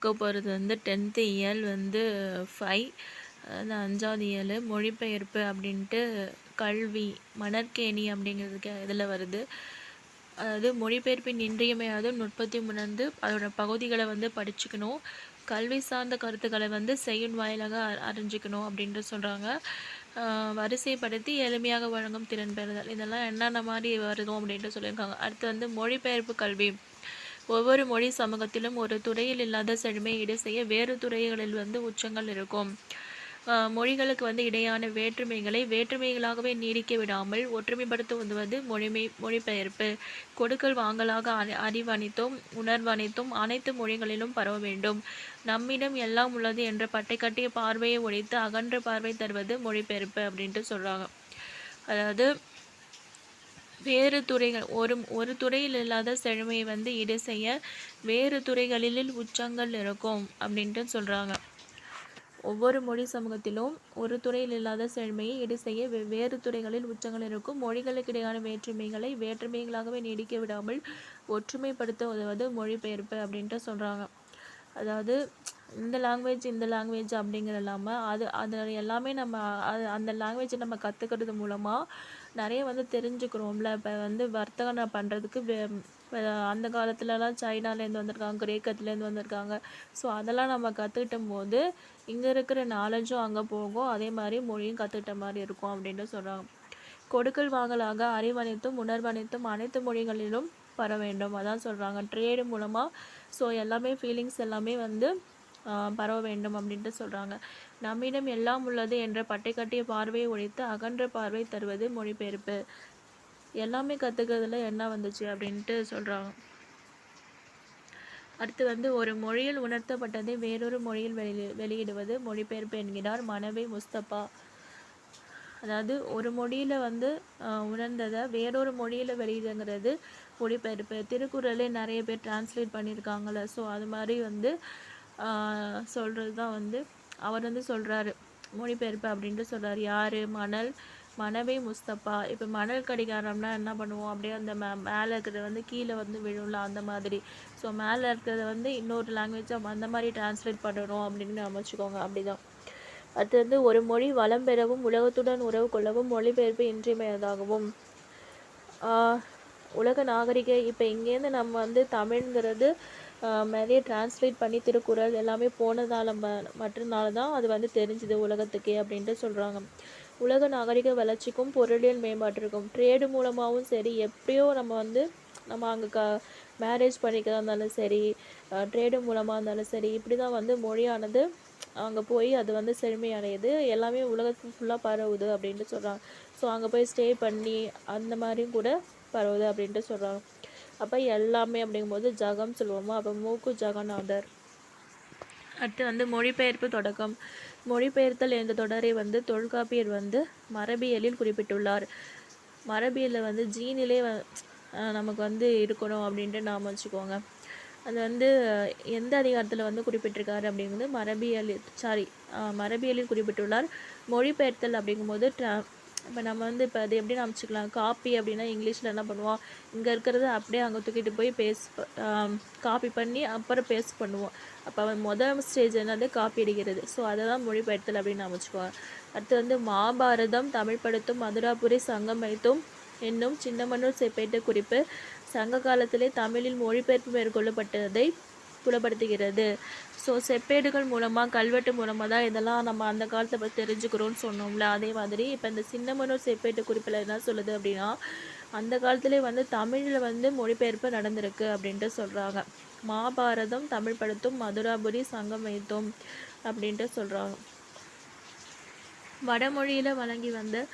பார்க்க போகிறது வந்து 10th இயல் வந்து 5 அந்த 5வது இயல் மொழிபெயர்ப்பு அப்படின்ட்டு கல்வி மணற்கேணி அப்படிங்கிறதுக்கு இதில் வருது. அதாவது மொழிபெயர்ப்பின் இன்றியமையாத நுட்பத்தை உணர்ந்து அதோட பகுதிகளை வந்து படிச்சுக்கணும். கல்வி சார்ந்த கருத்துக்களை வந்து செய்யுள் வாயிலாக அறிஞ்சிக்கணும் அப்படின்ட்டு சொல்கிறாங்க. வரிசைப்படுத்தி எளிமையாக வழங்கும் திறன் பெறுதல், இதெல்லாம் என்னென்ன மாதிரி வருதும் அப்படின்ட்டு சொல்லியிருக்காங்க. அடுத்து வந்து மொழிபெயர்ப்பு கல்வி. ஒவ்வொரு மொழி சமூகத்திலும் ஒரு துறையில் இல்லாத செழுமையை ஈடு செய்ய வேறு துறைகளில் வந்து உச்சங்கள் இருக்கும். மொழிகளுக்கு வந்து இடையான வேற்றுமைகளாகவே நீடிக்க விடாமல் ஒற்றுமைப்படுத்த உதவுவது மொழிபெயர்ப்பு. கொடுக்கல் வாங்கலாக அறிவனைத்தும் உணர்வனைத்தும் அனைத்து மொழிகளிலும் பரவ வேண்டும். நம்மிடம் எல்லாம் உள்ளது என்ற பட்டை கட்டிய பார்வையை ஒழித்து அகன்ற பார்வை தருவது மொழிபெயர்ப்பு அப்படின்ட்டு சொல்கிறாங்க. அதாவது வேறு துறைகள் ஒரு துறையில் இல்லாத செழுமையை வந்து ஈடு செய்ய வேறு துறைகளில் உச்சங்கள் இருக்கும் அப்படின்ட்டு சொல்கிறாங்க. ஒவ்வொரு மொழி சமூகத்திலும் ஒரு துறையில் இல்லாத செழுமையை ஈடு செய்ய வேறு துறைகளில் உச்சங்கள் இருக்கும். மொழிகளுக்கு இடையான வேற்றுமைகளாகவே நீடிக்க விடாமல் ஒற்றுமைப்படுத்த உதவுவது மொழிபெயர்ப்பு அப்படின்ட்டு சொல்கிறாங்க. அதாவது இந்த லாங்குவேஜ் அப்படிங்கிற இல்லாமல் அது எல்லாமே நம்ம அந்த லாங்குவேஜை நம்ம கற்றுக்கிறது மூலமாக நிறைய வந்து தெரிஞ்சுக்கிறோம்ல. இப்போ வந்து வர்த்தகம் பண்ணுறதுக்கு அந்த காலத்துலலாம் சைனாலேருந்து வந்திருக்காங்க, கிரேக்கத்துலேருந்து வந்திருக்காங்க. ஸோ அதெல்லாம் நம்ம கற்றுக்கிட்டும் போது இங்கே இருக்கிற நாலேஜும் அங்கே போகும், அதே மாதிரி மொழியும் கற்றுக்கிட்ட மாதிரி இருக்கும் அப்படின்ட்டு சொல்கிறாங்க. கொடுக்கல் வாங்கலாக அறிவனைத்தும் உணர்வனைத்தும் அனைத்து மொழிகளிலும் பரவ வேண்டும், அதான் சொல்கிறாங்க. ட்ரேடு மூலமாக ஸோ எல்லாமே ஃபீலிங்ஸ் எல்லாமே வந்து பரவ வேண்டும் அப்படின்ட்டு சொல்கிறாங்க. நம்மிடம் எல்லாம் உள்ளது என்ற பட்டை கட்டிய பார்வையை ஒழித்து அகன்ற பார்வை தருவது மொழிபெயர்ப்பு. எல்லாமே கற்றுக்கிறதுல என்ன வந்துச்சு அப்படின்ட்டு சொல்கிறாங்க. அடுத்து வந்து ஒரு மொழியில் உணர்த்தப்பட்டதை வேறொரு மொழியில் வெளியிடுவது மொழிபெயர்ப்பு என்கிறார் மனவை முஸ்தபா. அதாவது ஒரு மொழியில் வந்து உணர்ந்ததை வேறொரு மொழியில் வெளியிடுங்கிறது மொழிபெயர்ப்பு. திருக்குறளே நிறைய பேர் டிரான்ஸ்லேட் பண்ணியிருக்காங்கள்ல, ஸோ அது மாதிரி வந்து சொல்கிறது தான் வந்து அவர் வந்து சொல்கிறாரு மொழிபெயர்ப்பு அப்படின்ட்டு சொல்கிறார். யார்? மனவை முஸ்தபா. இப்போ மணல் கடிகாரம்னா என்ன பண்ணுவோம், அப்படியே அந்த மேலே இருக்கிறத வந்து கீழே வந்து விழும்ல, அந்த மாதிரி. ஸோ மேலே இருக்கிறத வந்து இன்னொரு லாங்குவேஜாக அந்த மாதிரி டிரான்ஸ்லேட் பண்ணணும் அப்படின்னு அமைச்சுக்கோங்க, அப்படிதான். அது வந்து ஒரு மொழி வளம் பெறவும் உலகத்துடன் உறவு கொள்ளவும் மொழிபெயர்ப்பு இன்றியமையாததாகவும். உலக நாகரிக இப்போ இங்கேருந்து நம்ம வந்து தமிழ்ங்கிறது நிறைய டிரான்ஸ்லேட் பண்ணி திருக்குறள் எல்லாமே போனதால் மட்டும்னால தான் அது வந்து தெரிஞ்சுது உலகத்துக்கே அப்படின்ட்டு சொல்கிறாங்க. உலக நாகரிக வளர்ச்சிக்கும் பொருளியல் மேம்பாட்டிற்கும் ட்ரேடு மூலமாகவும் சரி, எப்படியோ நம்ம அங்கே மேரேஜ் பண்ணிக்கிறதா இருந்தாலும் சரி, ட்ரேடு மூலமாக இருந்தாலும் சரி, இப்படி தான் வந்து மொழியானது அங்கே போய் அது வந்து செழுமையடையுது, எல்லாமே உலகத்துக்கு ஃபுல்லாக பரவுது அப்படின்ட்டு சொல்கிறாங்க. ஸோ அங்கே போய் ஸ்டே பண்ணி அந்த மாதிரியும் கூட பரவுது அப்படின்ட்டு சொல்கிறாங்க. அப்போ எல்லாமே அப்படிங்கும்போது ஜகம் சொல்லுவோமா, அப்போ மூக்கு ஜகநாதர். அடுத்து வந்து மொழிபெயர்ப்பு தொடக்கம். மொழிபெயர்த்தல் என்ற தொடரை வந்து தொல்காப்பியர் வந்து மரபியலில் குறிப்பிட்டுள்ளார். மரபியலில் வந்து ஜீனிலே நமக்கு வந்து இருக்கணும் அப்படின்ட்டு நாம் வச்சுக்கோங்க. அது வந்து எந்த அதிகாரத்தில் வந்து குறிப்பிட்டிருக்காரு அப்படிங்கிறது மரபியலில் குறிப்பிட்டுள்ளார். மொழிபெயர்த்தல் அப்படிங்கும்போது இப்போ நம்ம வந்து இப்போ அது எப்படி அமைச்சிக்கலாம், காப்பி அப்படின்னா இங்கிலீஷில் என்ன பண்ணுவோம், இங்கே இருக்கிறத அப்படியே அங்கே தூக்கிட்டு போய் காப்பி பண்ணி அப்புறம் பேஸ்ட் பண்ணுவோம். அப்போ முதல் ஸ்டேஜ் என்னது, காப்பி அடிக்கிறது. ஸோ அதை தான் மொழிபெயர்த்தல் அப்படின்னு அமைச்சுக்குவோம். அடுத்து வந்து மாபாரதம் தமிழ் படுத்தும் மதுராபுரி சங்கம் வைத்தும் என்னும் சின்னமனூர் செப்பேட்டு குறிப்பு சங்க காலத்திலே தமிழில் மொழிபெயர்ப்பு மேற்கொள்ளப்பட்டதை புலப்படுத்துகிறது. ஸோ செப்பேடுகள் மூலமாக கல்வெட்டு மூலமாக தான் இதெல்லாம் நம்ம அந்த காலத்தை பற்றி தெரிஞ்சுக்கிறோன்னு சொன்னோம்ல, அதே மாதிரி இப்போ இந்த சின்னமனூர் செப்பேட்டு குறிப்பில் என்ன சொல்லுது அப்படின்னா, அந்த காலத்திலே வந்து தமிழில் வந்து மொழிபெயர்ப்பு நடந்திருக்கு அப்படின்ட்டு சொல்கிறாங்க. மாபாரதம் தமிழ் படுத்தும் மதுராபுரி சங்கம் வைத்தோம் அப்படின்ட்டு சொல்கிறாங்க. வடமொழியில் வழங்கி வந்த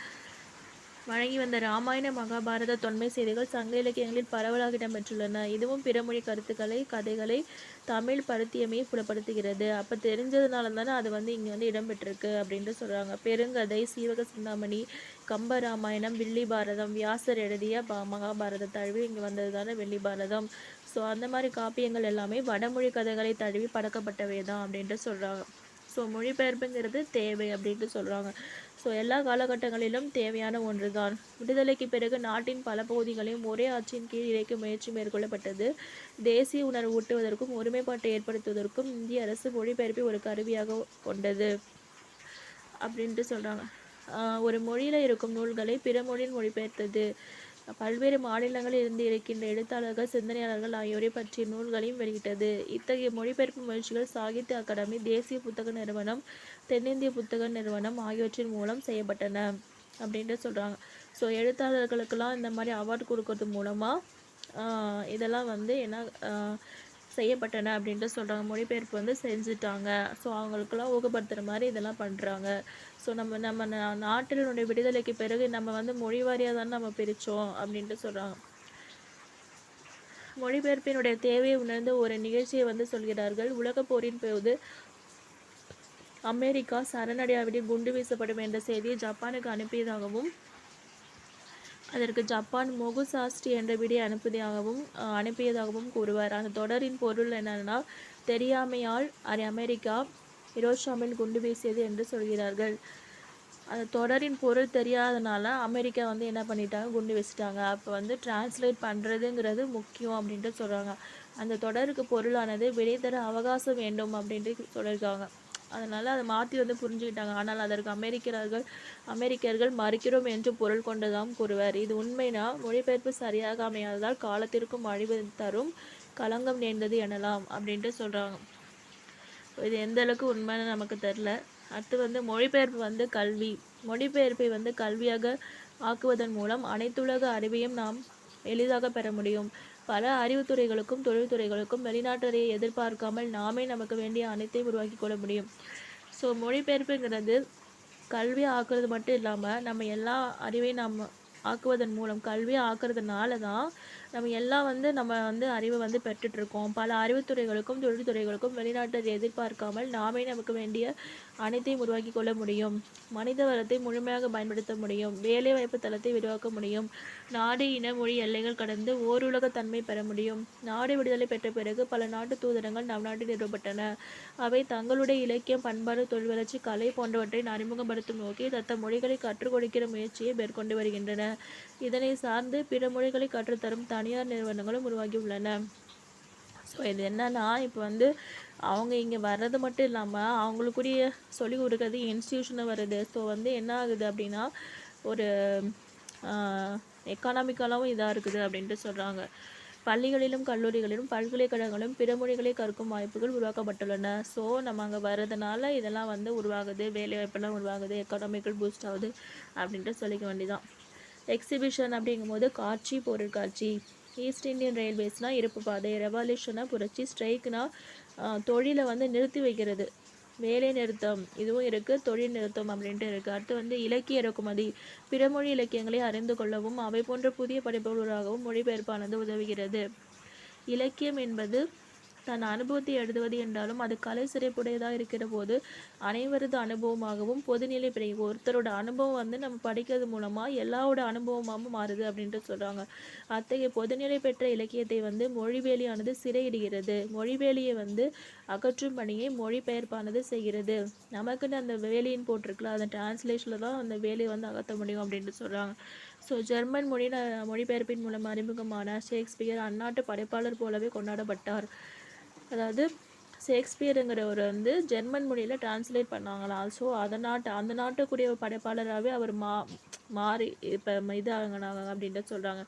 இராமாயண மகாபாரத தொன்மை செய்திகள் சங்க இலக்கியங்களில் பரவலாக இடம்பெற்றுள்ளன. இதுவும் பிறமொழி கதைகளை தமிழ் படுத்தியமையை புலப்படுத்துகிறது. அப்போ தெரிஞ்சதுனால தானே அது வந்து இங்கே வந்து இடம்பெற்றிருக்கு அப்படின்ட்டு சொல்கிறாங்க. பெருங்கதை, சீவக சிந்தாமணி, கம்ப ராமாயணம், வில்லி பாரதம், வியாசர் எழுதிய மகாபாரத தழுவி இங்கே வந்தது தானே வில்லி பாரதம். ஸோ அந்த மாதிரி காப்பியங்கள் எல்லாமே வடமொழி கதைகளை தழுவி படைக்கப்பட்டவை தான் அப்படின்ட்டு சொல்கிறாங்க. ஸோ ஸோ மொழிபெயர்ப்புங்கிறது தேவை அப்படின்ட்டு சொல்கிறாங்க. ஸோ எல்லா காலகட்டங்களிலும் தேவையான ஒன்று தான். விடுதலைக்கு பிறகு நாட்டின் பல பகுதிகளையும் ஒரே ஆட்சியின் கீழ் இணைக்க முயற்சி மேற்கொள்ளப்பட்டது. தேசிய உணர்வு ஊட்டுவதற்கும் ஒருமைப்பாட்டை ஏற்படுத்துவதற்கும் இந்திய அரசு மொழிபெயர்ப்பை ஒரு கருவியாக கொண்டது அப்படின்ட்டு சொல்கிறாங்க. ஒரு மொழியில் இருக்கும் நூல்களை பிற மொழியில் மொழிபெயர்த்தது. பல்வேறு மாநிலங்களில் இருந்து இருக்கின்ற எழுத்தாளர்கள், சிந்தனையாளர்கள் ஆகியோரை பற்றிய நூல்களையும் வெளியிட்டது. இத்தகைய மொழிபெயர்ப்பு முயற்சிகள் சாகித்ய அகாடமி, தேசிய புத்தக நிறுவனம், தென்னிந்திய புத்தக நிறுவனம் ஆகியவற்றின் மூலம் செய்யப்பட்டன அப்படின்ட்டு சொல்கிறாங்க. ஸோ எழுத்தாளர்களுக்கெல்லாம் இந்த மாதிரி அவார்டு கொடுக்கறது மூலமாக இதெல்லாம் வந்து என்ன செய்யப்பட்டன அப்படின்ட்டு சொல்கிறாங்க. மொழிபெயர்ப்பு வந்து செஞ்சுட்டாங்க. ஸோ அவங்களுக்கெல்லாம் ஊக்கப்படுத்துகிற மாதிரி இதெல்லாம் பண்ணுறாங்க. ஸோ நம்ம நாட்டினுடைய விடுதலைக்கு பிறகு நம்ம வந்து மொழி வாரியாக தானே நம்ம பிரித்தோம் அப்படின்ட்டு சொல்கிறாங்க. மொழிபெயர்ப்பினுடைய தேவையை உணர்ந்து ஒரு நிகழ்ச்சியை வந்து சொல்கிறார்கள். உலகப் போரின் போது அமெரிக்கா சரணடையாவிடில் குண்டு வீசப்படும் என்ற செய்தியை ஜப்பானுக்கு அனுப்பியதாகவும் அதற்கு ஜப்பான் மொகுசாஸ்டி என்ற விடை அனுப்பியதாகவும் கூறுவார். அந்த தொடரின் பொருள் என்னன்னா, தெரியாமையால் அமெரிக்கா ஹிரோஷிமாவில் குண்டு வீசியது என்று சொல்கிறார்கள். அந்த தொடரின் பொருள் தெரியாதனால அமெரிக்கா வந்து என்ன பண்ணிட்டாங்க, குண்டு வச்சுட்டாங்க. அப்போ வந்து டிரான்ஸ்லேட் பண்ணுறதுங்கிறது முக்கியம் அப்படின்ட்டு சொல்கிறாங்க. அந்த தொடருக்கு பொருளானது விடை தர அவகாசம் வேண்டும் அப்படின்ட்டு சொல்லியிருக்காங்க. அதனால் அதை மாற்றி வந்து புரிஞ்சுக்கிட்டாங்க. ஆனால் அதற்கு அமெரிக்கர்கள் மறுக்கிறோம் என்று பொருள் கொண்டதாம் கூறுவர். இது உண்மைனா மொழிபெயர்ப்பு சரியாக அமையாததால் காலத்திற்கும் அழிவு தரும் களங்கம் நேர்ந்தது எனலாம் அப்படின்ட்டு சொல்கிறாங்க. இது எந்த அளவுக்கு உண்மைன்னு நமக்கு தெரில. அடுத்து வந்து மொழிபெயர்ப்பு வந்து கல்வி. மொழிபெயர்ப்பை வந்து கல்வியாக ஆக்குவதன் மூலம் அனைத்துலக அறிவையும் நாம் எளிதாக பெற முடியும். பல அறிவுத்துறைகளுக்கும் தொழில்துறைகளுக்கும் வெளிநாட்டரையை எதிர்பார்க்காமல் நாமே நமக்கு வேண்டிய அனைத்தையும் உருவாக்கி கொள்ள முடியும். ஸோ மொழிபெயர்ப்புங்கிறது கல்வி ஆக்குறது மட்டும் இல்லாமல் நம்ம எல்லா அறிவையும் நம்ம ஆக்குவதன் மூலம் கல்வியை ஆக்குறதுனால தான் நம்ம வந்து அறிவை வந்து பெற்றுட்ருக்கோம். பல அறிவுத்துறைகளுக்கும் தொழில்துறைகளுக்கும் வெளிநாட்டை எதிர்பார்க்காமல் நாமே நமக்கு வேண்டிய அனைத்தையும் உருவாக்கி கொள்ள முடியும். மனித வளத்தை முழுமையாக பயன்படுத்த முடியும். வேலைவாய்ப்பு தளத்தை விரிவாக்க முடியும். நாடு, இன, மொழி எல்லைகள் கடந்து ஓருலக தன்மை பெற முடியும். நாடு விடுதலை பெற்ற பிறகு பல நாட்டு தூதரங்கள் நம் நாட்டில் நிறுவப்பட்டன. அவை தங்களுடைய இலக்கியம், பண்பாடு, தொழில் வளர்ச்சி, கலை போன்றவற்றை அறிமுகப்படுத்தும் நோக்கி தத்தம் மொழிகளை கற்றுக் கொடுக்கிற முயற்சியை மேற்கொண்டு வருகின்றன. இதனை சார்ந்து பிற மொழிகளை கற்றுத்தரும் தனியார் நிறுவனங்களும் உருவாகி உள்ளன. ஸோ இது என்னன்னா, இப்போ வந்து அவங்க இங்கே வர்றது மட்டும் இல்லாமல் அவங்களுக்குரிய சொல்லிக் கொடுக்கறது இன்ஸ்டியூஷனும் வருது. ஸோ வந்து என்ன ஆகுது அப்படின்னா, ஒரு எக்கானாமிக்கலாகவும் இதாக இருக்குது அப்படின்ட்டு சொல்கிறாங்க. பள்ளிகளிலும் கல்லூரிகளிலும் பல்கலைக்கழகங்களும் பிற மொழிகளை கற்கும் வாய்ப்புகள் உருவாக்கப்பட்டுள்ளன. ஸோ நம்ம அங்கே வர்றதுனால இதெல்லாம் வந்து உருவாகுது, வேலைவாய்ப்பெல்லாம் உருவாகுது, எக்கானாமிக்கல் பூஸ்ட் ஆகுது அப்படின்ட்டு சொல்லிக்க வேண்டியதான். எக்ஸிபிஷன் அப்படிங்கும்போது காட்சி, பொருட்காட்சி. ஈஸ்ட் இந்தியன் ரயில்வேஸ்னால் இருப்பு பாதை, ரெவல்யூஷனா புரட்சி, ஸ்ட்ரைக்னா தொழிலை வந்து நிறுத்தி வைக்கிறது, வேலை நிறுத்தம் இதுவும் இருக்குது, தொழில் நிறுத்தம் அப்படின்ட்டு இருக்குது. அடுத்து வந்து இலக்கிய இறக்குமதி. பிறமொழி இலக்கியங்களை அறிந்து கொள்ளவும் அவை போன்ற புதிய படைப்புகளாகவும் மொழிபெயர்ப்பானது உதவுகிறது. இலக்கியம் என்பது தன் அனுபவத்தை எழுதுவது என்றாலும் அது கலை சிறப்புடையதாக இருக்கிற போது அனைவரது அனுபவமாகவும் பொதுநிலை பிறகு ஒருத்தரோட அனுபவம் வந்து நம்ம படிக்கிறது மூலமாக எல்லாரோட அனுபவமாகவும் மாறுது அப்படின்ட்டு சொல்கிறாங்க. அத்தகைய பொதுநிலை பெற்ற இலக்கியத்தை வந்து மொழிவேலியானது சிறையிடுகிறது. மொழிவேலியை வந்து அகற்றும் பணியை மொழிபெயர்ப்பானது செய்கிறது. நமக்குன்னு அந்த வேலையின் போட்டிருக்குல, அந்த டிரான்ஸ்லேஷனில் தான் அந்த வேலையை வந்து அகற்ற முடியும் அப்படின்ட்டு சொல்கிறாங்க. ஸோ ஜெர்மன் மொழிபெயர்ப்பின் மூலம் அறிமுகமான ஷேக்ஸ்பியர் அந்நாட்டு படைப்பாளர் போலவே கொண்டாடப்பட்டார். அதாவது ஷேக்ஸ்பியருங்கிறவர் வந்து ஜெர்மன் மொழியில் டிரான்ஸ்லேட் பண்ணாங்களாம். ஸோ அந்த நாட்டுக்குரிய படைப்பாளராகவே அவர் மாறி இப்போ இதாகினாங்க அப்படின்ட்டு சொல்கிறாங்க.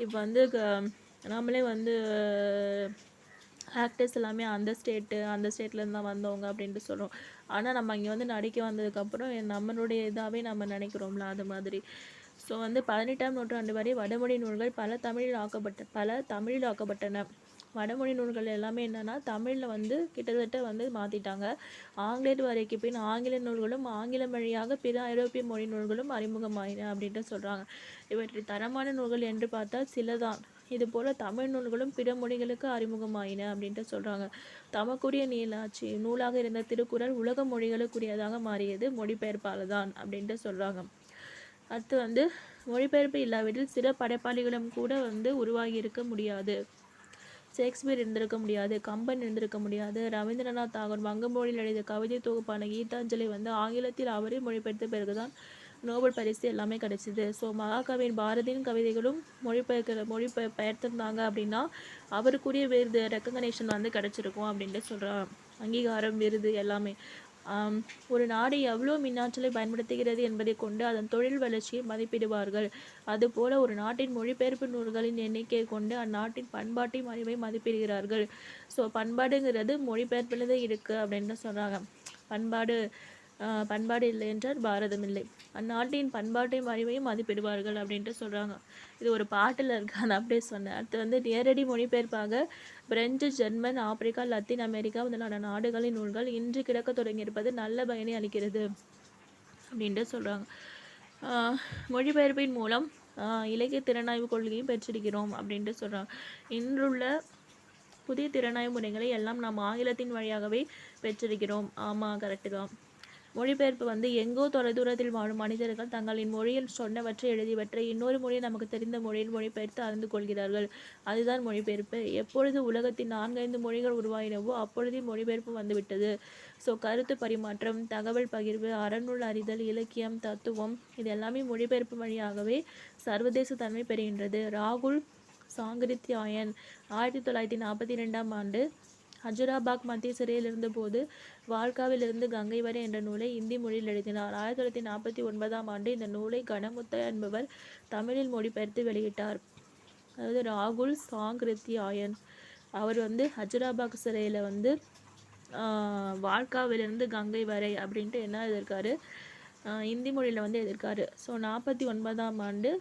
இப்போ வந்து நம்மளே வந்து ஆக்டர்ஸ் எல்லாமே அந்த ஸ்டேட்லேருந்து தான் வந்தவங்க அப்படின்ட்டு சொல்கிறோம். ஆனால் நம்ம இங்கே வந்து நடிக்க வந்ததுக்கப்புறம் நம்மளுடைய இதாகவே நம்ம நினைக்கிறோம்ல, அது மாதிரி. ஸோ வந்து 18ஆம் நூற்றாண்டு வரை வடமொழி நூல்கள் பல தமிழில் ஆக்கப்பட்டன. வடமொழி நூல்கள் எல்லாமே என்னென்னா தமிழில் வந்து கிட்டத்தட்ட வந்து மாற்றிட்டாங்க. ஆங்கிலேயர் வரைக்கு பின் ஆங்கில நூல்களும் ஆங்கிலம் வழியாக பிற ஐரோப்பிய மொழி நூல்களும் அறிமுகமாயின அப்படின்ட்டு சொல்கிறாங்க. இவற்றை தரமான நூல்கள் என்று பார்த்தால் சிலதான். இதுபோல் தமிழ் நூல்களும் பிற மொழிகளுக்கு அறிமுகமாயின அப்படின்ட்டு சொல்கிறாங்க. தமக்குரிய நூலாக இருந்த திருக்குறள் உலக மொழிகளுக்குரியதாக மாறியது மொழிபெயர்ப்பால் தான் அப்படின்ட்டு சொல்கிறாங்க. அடுத்து வந்து மொழிபெயர்ப்பு இல்லாவிடில் சில படைப்பாளிகளும் கூட வந்து உருவாகி இருக்க முடியாது. ஷேக்ஸ்பியர் இருந்திருக்க முடியாது, கம்பன் இருந்திருக்க முடியாது, ரவீந்திரநாத் தாகூர் வங்க மொழியில் எழுதிய கவிதை தொகுப்பான கீதாஞ்சலி வந்து ஆங்கிலத்தில் அவரே மொழிபெயர்த்த பிறகுதான் நோபல் பரிசு எல்லாமே கிடைச்சிது. ஸோ மகாகவியின் பாரதியின் கவிதைகளும் மொழிபெயர்த்திருந்தாங்க அப்படின்னா அவருக்குரிய விருது ரெக்கக்னேஷன் வந்து கிடைச்சிருக்கும் அப்படின்ட்டு சொல்கிறாங்க. அங்கீகாரம், விருது எல்லாமே. ஒரு நாடு எவ்வளோ மின்னாற்றலை பயன்படுத்துகிறது என்பதை கொண்டு அதன் தொழில் வளர்ச்சியை மதிப்பிடுவார்கள். அதுபோல ஒரு நாட்டின் மொழிபெயர்ப்பு நூல்களின் எண்ணிக்கையை கொண்டு அந்நாட்டின் பண்பாட்டையும் அறிவை மதிப்பிடுகிறார்கள். ஸோ பண்பாடுங்கிறது மொழிபெயர்ப்பில் இருக்குது அப்படின்னு சொல்கிறாங்க. பண்பாடு இல்லை என்றால் பாரதம் இல்லை. அந்நாட்டின் பண்பாட்டையும் அறிவையும் மதிப்பிடுவார்கள் அப்படின்ட்டு சொல்கிறாங்க. இது ஒரு பாட்டில் இருக்கு, அதை அப்படியே சொன்னேன். அடுத்து வந்து நேரடி மொழிபெயர்ப்பாக French, German, Africa, Latin America முதலான நாடுகளின் நூல்கள் இன்று கிடைக்க தொடங்கியிருப்பது நல்ல பயனை அளிக்கிறது அப்படின்ட்டு சொல்கிறாங்க. மொழிபெயர்ப்பின் மூலம் இலக்கிய திறனாய்வு கொள்கையும் பெற்றிருக்கிறோம் அப்படின்ட்டு சொல்கிறாங்க. இன்றுள்ள புதிய திறனாய்வு முறைகளை எல்லாம் நாம் ஆங்கிலத்தின் வழியாகவே பெற்றிருக்கிறோம். ஆமாம், கரெக்டு தான். மொழிபெயர்ப்பு வந்து எங்கோ தொலைதூரத்தில் வாழும் மனிதர்கள் தங்களின் மொழியில் சொன்னவற்றை எழுதியவற்றை இன்னொரு மொழியை நமக்கு தெரிந்த மொழியில் மொழிபெயர்த்து அறிந்து கொள்கிறார்கள். அதுதான் மொழிபெயர்ப்பு. எப்பொழுது உலகத்தின் 4-5 மொழிகள் உருவாயினவோ அப்பொழுதே மொழிபெயர்ப்பு வந்துவிட்டது. ஸோ கருத்து பரிமாற்றம், தகவல் பகிர்வு, அறநூல் அறிதல், இலக்கியம், தத்துவம் இது எல்லாமே மொழிபெயர்ப்பு வழியாகவே சர்வதேச தன்மை பெறுகின்றது. ராகுல் சாங்கிருத்யாயன் 1942ஆம் ஆண்டு ஹஜுராபாக் மத்திய சிறையில் இருந்தபோது வாழ்காவிலிருந்து கங்கை வரை என்ற நூலை இந்தி மொழியில் எழுதினார். 1949ஆம் ஆண்டு இந்த நூலை கணமுத்தையா என்பவர் தமிழில் மொழிபெயர்த்து வெளியிட்டார். அதாவது ராகுல் சாங்கிருத்யாயன் அவர் வந்து ஹஜுராபாக் சிறையில் வந்து வாழ்காவிலிருந்து கங்கை வரை அப்படின்ட்டு என்ன எழுதியிருக்காரு, இந்தி மொழியில் வந்து எழுதியிருக்காரு. ஸோ 49ஆம் ஆண்டு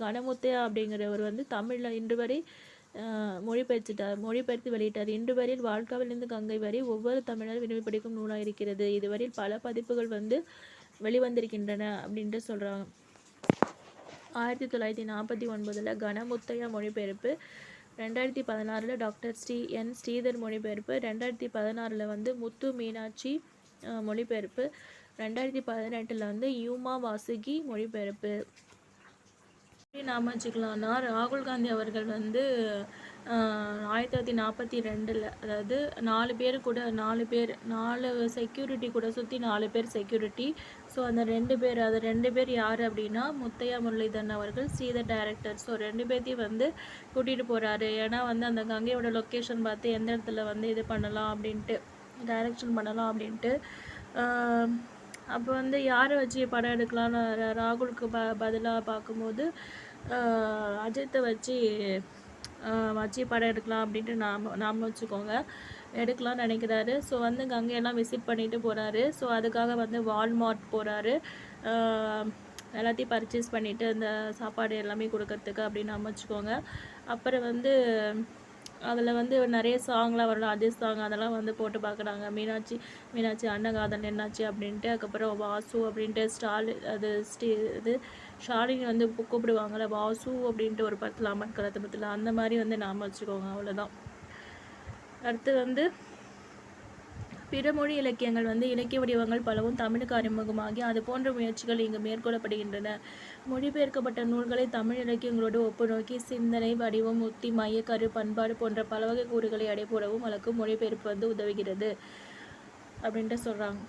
கணமுத்தையா அப்படிங்கிறவர் வந்து தமிழில் இன்று வரை மொழிபெயர்த்து வெளியிட்டார். இன்று வரையில் வாழ்காவிலிருந்து கங்கை வரை ஒவ்வொரு தமிழர் விரும்பி படிக்கும் நூலாக இருக்கிறது. இதுவரையில் பல பதிப்புகள் வந்து வெளிவந்திருக்கின்றன அப்படின்ட்டு சொல்கிறாங்க. 1949 கணமுத்தையா மொழிபெயர்ப்பு, 2016 டாக்டர் ஸ்ரீதர் மொழிபெயர்ப்பு, 2016 வந்து முத்து மீனாட்சி மொழிபெயர்ப்பு, 2018 வந்து யூமா வாசுகி மொழிபெயர்ப்பு. நாம் வச்சுக்கலாம்னா ராகுல் காந்தி அவர்கள் வந்து 1942 அதாவது 4 செக்யூரிட்டி கூட சுற்றி 4 பேர் செக்யூரிட்டி. ஸோ அந்த 2 பேர் யார் அப்படின்னா முத்தையா முரளிதரன் அவர்கள், ஸ்ரீதர் டைரக்டர். ஸோ 2 பேர்த்தையும் வந்து கூட்டிகிட்டு போகிறாரு. ஏன்னா வந்து அந்த கங்கையோட லொக்கேஷன் பார்த்து எந்த இடத்துல வந்து இது பண்ணலாம் அப்படின்ட்டு, டைரக்ஷன் பண்ணலாம் அப்படின்ட்டு. அப்போ வந்து யாரை வச்சு படம் எடுக்கலான்னு ராகுலுக்கு பதிலாக பார்க்கும்போது அஜித்தை வச்சு படம் எடுக்கலாம் அப்படின்ட்டு நாம் வச்சுக்கோங்க, எடுக்கலாம்னு நினைக்கிறாரு. ஸோ வந்து கங்கையெல்லாம் விசிட் பண்ணிட்டு போகிறாரு. ஸோ அதுக்காக வந்து வால்மார்ட் போகிறாரு, எல்லாத்தையும் பர்ச்சேஸ் பண்ணிவிட்டு அந்த சாப்பாடு எல்லாமே கொடுக்கறதுக்கு அப்படின்னு நாம் வச்சுக்கோங்க. அப்புறம் வந்து அதில் வந்து நிறைய சாங்லாம் வரலாம், அஜித் சாங் அதெல்லாம் வந்து போட்டு பார்க்குறாங்க. மீனாட்சி அன்னகாதன் என்னாச்சு அப்படின்ட்டு. அதுக்கப்புறம் வாசு அப்படின்ட்டு இது ஷாலினி வந்து கூப்பிடுவாங்கள்ல வாசு அப்படின்ட்டு ஒரு படத்தில் அம்மன் கலத்தமத்தில், அந்த மாதிரி வந்து நாம் வச்சுக்கோங்க, அவ்வளோதான். அடுத்து வந்து பிற மொழி இலக்கியங்கள் வந்து இலக்கிய வடிவங்கள் பலவும் தமிழுக்கு அறிமுகமாகி அது போன்ற முயற்சிகள் இங்கு மேற்கொள்ளப்படுகின்றன. மொழிபெயர்க்கப்பட்ட நூல்களை தமிழ் இலக்கியங்களோடு ஒப்புநோக்கி சிந்தனை, வடிவம், உத்தி, மையக்கரு, பண்பாடு போன்ற பலவகை கூறுகளை அடைபோடவும் வழக்கு மொழிபெயர்ப்பு வந்து உதவுகிறது அப்படின்ட்டு சொல்கிறாங்க.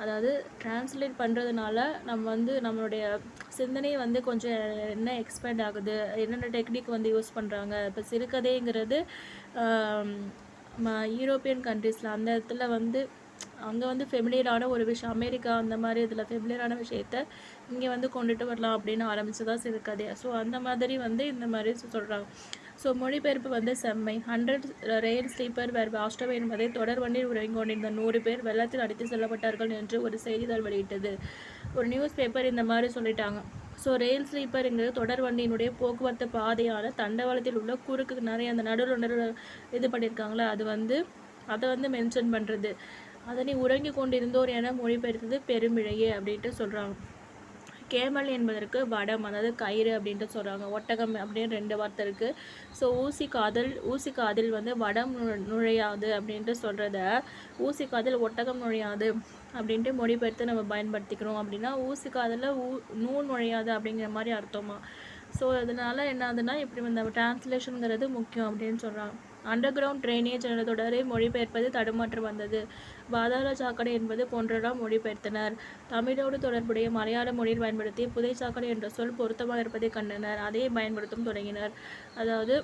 அதாவது டிரான்ஸ்லேட் பண்ணுறதுனால நம்ம வந்து நம்மளுடைய சிந்தனை வந்து கொஞ்சம் என்ன எக்ஸ்பேண்ட் ஆகுது, என்னென்ன டெக்னிக் வந்து யூஸ் பண்ணுறாங்க. இப்போ சிறுகதைங்கிறது யூரோப்பியன் கண்ட்ரீஸில் அந்த இடத்துல வந்து அங்கே வந்து ஃபெமிலியரான ஒரு விஷயம், அமெரிக்கா அந்த மாதிரி இதில் ஃபெமிலியரான விஷயத்த இங்கே வந்து கொண்டுட்டு வரலாம் அப்படின்னு ஆரம்பித்து தான் சிறுகதை. ஸோ அந்த மாதிரி வந்து இந்த மாதிரி சொல்கிறாங்க. ஸோ மொழிபெயர்ப்பு வந்து செம்மை. 100 ரயில் ஸ்லீப்பர் வேர் வாஸ்டவே என்பதை தொடர் வண்டியில் உறங்கிக் கொண்டிருந்த 100 பேர் வெள்ளத்தில் அடித்து செல்லப்பட்டார்கள் என்று ஒரு செய்தித்தாள் வெளியிட்டது. ஒரு நியூஸ் பேப்பர் இந்த மாதிரி சொல்லிட்டாங்க. ஸோ ரயில் ஸ்லீப்பருங்கிறது தொடர் வண்டியினுடைய போக்குவரத்து பாதையான தண்டவாளத்தில் உள்ள குறுக்கு நிறைய அந்த நடுவில் இது பண்ணியிருக்காங்களே, அதை வந்து மென்ஷன் பண்ணுறது. அதனை உறங்கி கொண்டிருந்தோர் என மொழிபெயர்த்தது பெருமிழையே அப்படின்ட்டு சொல்கிறாங்க. கேமல் என்பதற்கு வடம், அதாவது கயிறு அப்படின்ட்டு சொல்கிறாங்க. ஒட்டகம் அப்படின்னு 2 வார்த்தை இருக்குது. ஸோ ஊசி காதில் வந்து வடம் நுழையாது அப்படின்ட்டு சொல்கிறத ஊசி காதில் ஒட்டகம் நுழையாது அப்படின்ட்டு மொழிபெயர்த்து நம்ம பயன்படுத்திக்கிறோம். அப்படின்னா ஊசி காதில் நூல் நுழையாது அப்படிங்கிற மாதிரி அர்த்தமா. ஸோ அதனால என்ன ஆகுதுன்னா இப்படி இந்த டிரான்ஸ்லேஷனுங்கிறது முக்கியம் அப்படின்னு சொல்கிறாங்க. அண்டர் கிரவுண்ட் ட்ரைனேஜ் என்ற தொடரை மொழிபெயர்ப்பது தடுமாற்றம் வந்தது. பாதாள சாக்கடை என்பது போன்றெல்லாம் மொழிபெயர்த்தனர். தமிழோடு தொடர்புடைய மலையாள மொழியில் பயன்படுத்தி புதை சாக்கடை என்ற சொல் பொருத்தமாக இருப்பதை கண்டனர். அதையே பயன்படுத்தவும் தொடங்கினர். அதாவது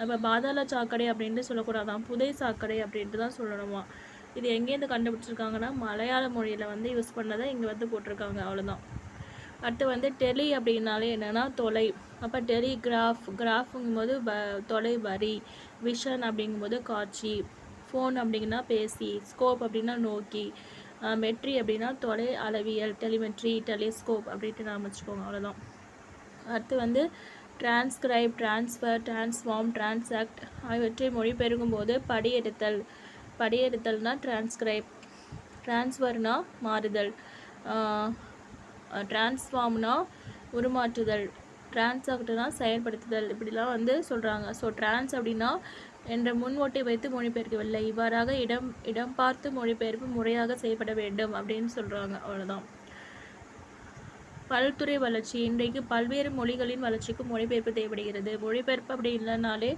அப்போ பாதாள சாக்கடை அப்படின்ட்டு சொல்லக்கூடாதான், புதை சாக்கடை அப்படின்ட்டு தான் சொல்லணுமா. இது எங்கேருந்து கண்டுபிடிச்சிருக்காங்கன்னா மலையாள மொழியில் வந்து யூஸ் பண்ணதை இங்கே வந்து போட்டிருக்காங்க, அவ்வளோதான். அடுத்து வந்து டெலி அப்படின்னாலே என்னென்னா தொலை. அப்போ கிராஃபுங்கும்போது தொலை வரி, விஷன் அப்படிங்கும்போது காட்சி, ஃபோன் அப்படின்னா பேசி, ஸ்கோப் அப்படின்னா நோக்கி, மெட்ரி அப்படின்னா தொலை அளவியல், டெலிமெட்ரி, டெலிஸ்கோப் அப்படின்ட்டு நாம் வச்சுக்கோங்க, அவ்வளோதான். அடுத்து வந்து டிரான்ஸ்கிரைப், டிரான்ஸ்ஃபர், டிரான்ஸ்ஃபார்ம், டிரான்சாக்ட் ஆகியவற்றை மொழிபெயர்க்கும் போது படியெடுத்தல்னா டிரான்ஸ்கிரைப், டிரான்ஸ்ஃபர்னா மாறுதல், டிரான்ஸ்ஃபார்ம்னா உருமாற்றுதல், டிரான்சாக்ட்னா செயல்படுத்துதல், இப்படிலாம் வந்து சொல்கிறாங்க. ஸோ டிரான்ஸ் அப்படின்னா என்ற முன்மொட்டை வைத்து மொழிபெயர்க்கவில்லை, இவ்வாறாக இடம் பார்த்து மொழிபெயர்ப்பு முறையாக செய்யப்பட வேண்டும் அப்படின்னு சொல்கிறாங்க, அவ்வளோதான். பல்துறை வளர்ச்சி. இன்றைக்கு பல்வேறு மொழிகளின் வளர்ச்சிக்கு மொழிபெயர்ப்பு தேவைப்படுகிறது. மொழிபெயர்ப்பு அப்படி இல்லைனாலே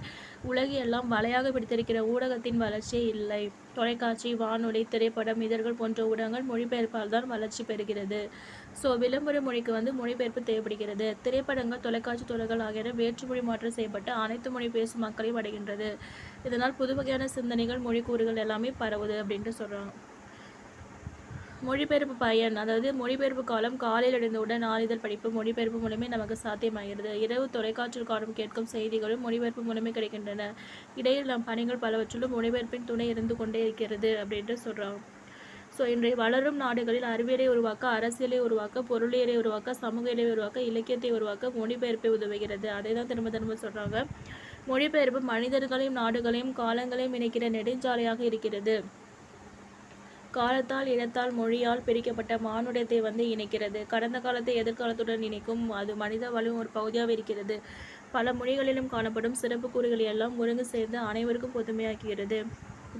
உலகையெல்லாம் வலையாக பிடித்திருக்கிற ஊடகத்தின் வளர்ச்சியே இல்லை. தொலைக்காட்சி, வானொலி, திரைப்படம், இதழ்கள் போன்ற ஊடகங்கள் மொழிபெயர்ப்பால் தான் வளர்ச்சி பெறுகிறது. ஸோ விளம்பர மொழிக்கு வந்து மொழிபெயர்ப்பு தேவைப்படுகிறது. திரைப்படங்கள், தொலைக்காட்சி தொடர்கள் ஆகியன வேற்றுமொழி மாற்றம் செய்யப்பட்டு அனைத்து மொழி பேசும் மக்களையும் அடைகின்றது. இதனால் புது வகையான சிந்தனைகள், மொழிக்கூறுகள் எல்லாமே பரவுது அப்படின்ட்டு சொல்கிறாங்க. மொழிபெயர்ப்பு பயன். அதாவது மொழிபெயர்ப்பு காலம் காலையில் எழுந்தவுடன் நாளிதழ் படிப்பு மொழிபெயர்ப்பு மூலமே நமக்கு சாத்தியமாகிறது. இரவு தொலைக்காட்சியில் காணும் கேட்கும் செய்திகளும் மொழிபெயர்ப்பு மூலமே கிடைக்கின்றன. இடையில் நம் பணிகள் பலவற்றிலும் மொழிபெயர்ப்பின் துணை இருந்து கொண்டே இருக்கிறது அப்படின்ட்டு சொல்கிறாங்க. ஸோ இன்றைய வளரும் நாடுகளில் அறிவியலை உருவாக்க, அரசியலை உருவாக்க, பொருளியலை உருவாக்க, சமூகத்தை உருவாக்க, இலக்கியத்தை உருவாக்க மொழிபெயர்ப்பை உதவுகிறது. அதை தான் திரும்ப திரும்ப சொல்கிறாங்க. மொழிபெயர்ப்பு மனிதர்களையும் நாடுகளையும் காலங்களையும் இணைக்கிற நெடுஞ்சாலையாக இருக்கிறது. காலத்தால், இடத்தால், மொழியால் பிரிக்கப்பட்ட மானுடத்தை வந்து இணைக்கிறது. கடந்த காலத்தை எதிர்காலத்துடன் இணைக்கும் அது மனித வாழ்வின் ஒரு பகுதியாக இருக்கிறது. பல மொழிகளிலும் காணப்படும் சிறப்பு கூறுகளை எல்லாம் ஒருங்கு சேர்ந்து அனைவருக்கும் பொதுமையாக்குகிறது.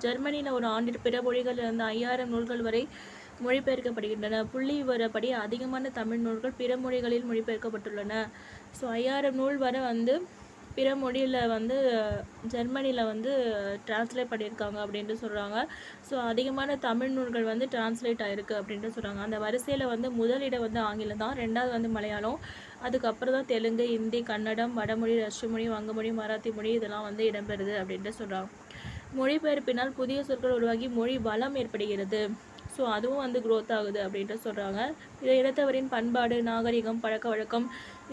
ஜெர்மனியில் ஒரு ஆண்டில் பிற மொழிகளிலிருந்து 5000 நூல்கள் வரை மொழிபெயர்க்கப்படுகின்றன. புள்ளி விவரப்படி அதிகமான தமிழ் நூல்கள் பிற மொழிகளில் மொழிபெயர்க்கப்பட்டுள்ளன. ஸோ 5000 நூல் வரை வந்து பிற மொழியில் வந்து ஜெர்மனியில் வந்து டிரான்ஸ்லேட் பண்ணியிருக்காங்க அப்படின்ட்டு சொல்கிறாங்க. ஸோ அதிகமான தமிழ் நூல்கள் வந்து டிரான்ஸ்லேட் ஆகிருக்கு அப்படின்ட்டு சொல்கிறாங்க. அந்த வரிசையில் வந்து முதலிடம் வந்து ஆங்கிலம் தான், ரெண்டாவது வந்து மலையாளம், அதுக்கப்புறம் தான் தெலுங்கு, ஹிந்தி, கன்னடம், வடமொழி, ரஷ்ய மொழி, வங்கமொழி, மராத்தி மொழி இதெல்லாம் வந்து இடம்பெறுது அப்படின்ட்டு சொல்கிறாங்க. மொழிபெயர்ப்பினால் புதிய சொற்கள் உருவாகி மொழி வளம் ஏற்படுகிறது. ஸோ அதுவும் வந்து க்ரோத் ஆகுது அப்படின்ட்டு சொல்கிறாங்க. இதை இனத்தவரின் பண்பாடு, நாகரிகம், பழக்க வழக்கம்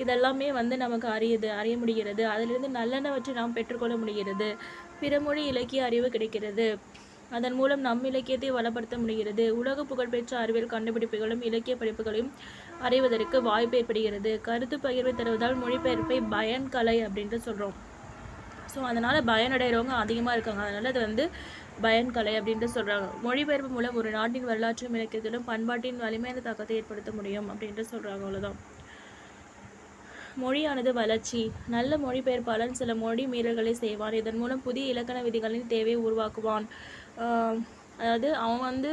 இதெல்லாமே வந்து நமக்கு அறிய முடிகிறது. அதிலிருந்து நல்லெண்ணவற்றை நாம் பெற்றுக்கொள்ள முடிகிறது. பிற மொழி இலக்கிய அறிவு கிடைக்கிறது. அதன் மூலம் நம் இலக்கியத்தை வளப்படுத்த முடிகிறது. உலக புகழ்பெற்ற அறிவியல் கண்டுபிடிப்புகளும் இலக்கிய படிப்புகளையும் அறிவதற்கு வாய்ப்பு ஏற்படுகிறது. கருத்து பகிர்வை தருவதால் மொழிபெயர்ப்பை பயன்கலை அப்படின்ட்டு சொல்கிறோம். ஸோ அதனால் பயனடைகிறவங்க அதிகமாக இருக்காங்க. அதனால் அது வந்து பயன்கலை அப்படின்ட்டு சொல்கிறாங்க. மொழிபெயர்ப்பு மூலம் ஒரு நாட்டின் வரலாற்றும் இலக்கியத்திலும் பண்பாட்டின் வலிமையான தாக்கத்தை ஏற்படுத்த முடியும் அப்படின்ட்டு சொல்கிறாங்க, அவ்வளோதான். மொழியானது வளர்ச்சி. நல்ல மொழிபெயர்ப்பாளன் சில மொழி மீறல்களை செய்வான். இதன் மூலம் புதிய இலக்கண விதிகளின் தேவையை உருவாக்குவான். அதாவது அவன் வந்து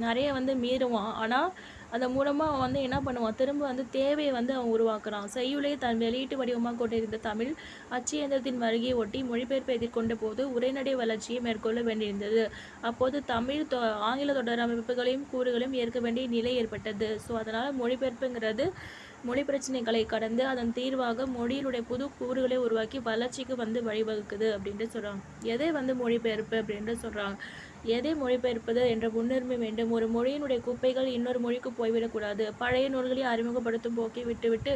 நிறைய வந்து மீறுவான், ஆனால் அதன் மூலமாக அவன் வந்து என்ன பண்ணுவான், திரும்ப வந்து தேவையை வந்து அவன் உருவாக்குறான். செய்யுளை தன் வெளியீட்டு வடிவமாக கொண்டிருந்த தமிழ் அச்சு இயந்திரத்தின் வருகையை ஒட்டி மொழிபெயர்ப்பை எதிர்கொண்ட போது உரைநடை வளர்ச்சியை மேற்கொள்ள வேண்டியிருந்தது. அப்போது தமிழ் ஆங்கில தொடர் அமைப்புகளையும் கூறுகளையும் ஏற்க வேண்டிய நிலை ஏற்பட்டது. ஸோ அதனால் மொழிபெயர்ப்புங்கிறது மொழி பிரச்சனைகளை கடந்து அதன் தீர்வாக மொழியினுடைய புது கூறுகளை உருவாக்கி வளர்ச்சிக்கு வந்து வழிவகுக்குது அப்படின்ட்டு சொல்கிறாங்க. எதை வந்து மொழிபெயர்ப்பு அப்படின்ட்டு சொல்கிறாங்க. எதை மொழிபெயர்ப்பது என்ற முன்னுரிமை வேண்டும். ஒரு மொழியினுடைய குப்பைகள் இன்னொரு மொழிக்கு போய்விடக்கூடாது. பழைய நூல்களை அறிமுகப்படுத்தும் போக்கை விட்டுவிட்டு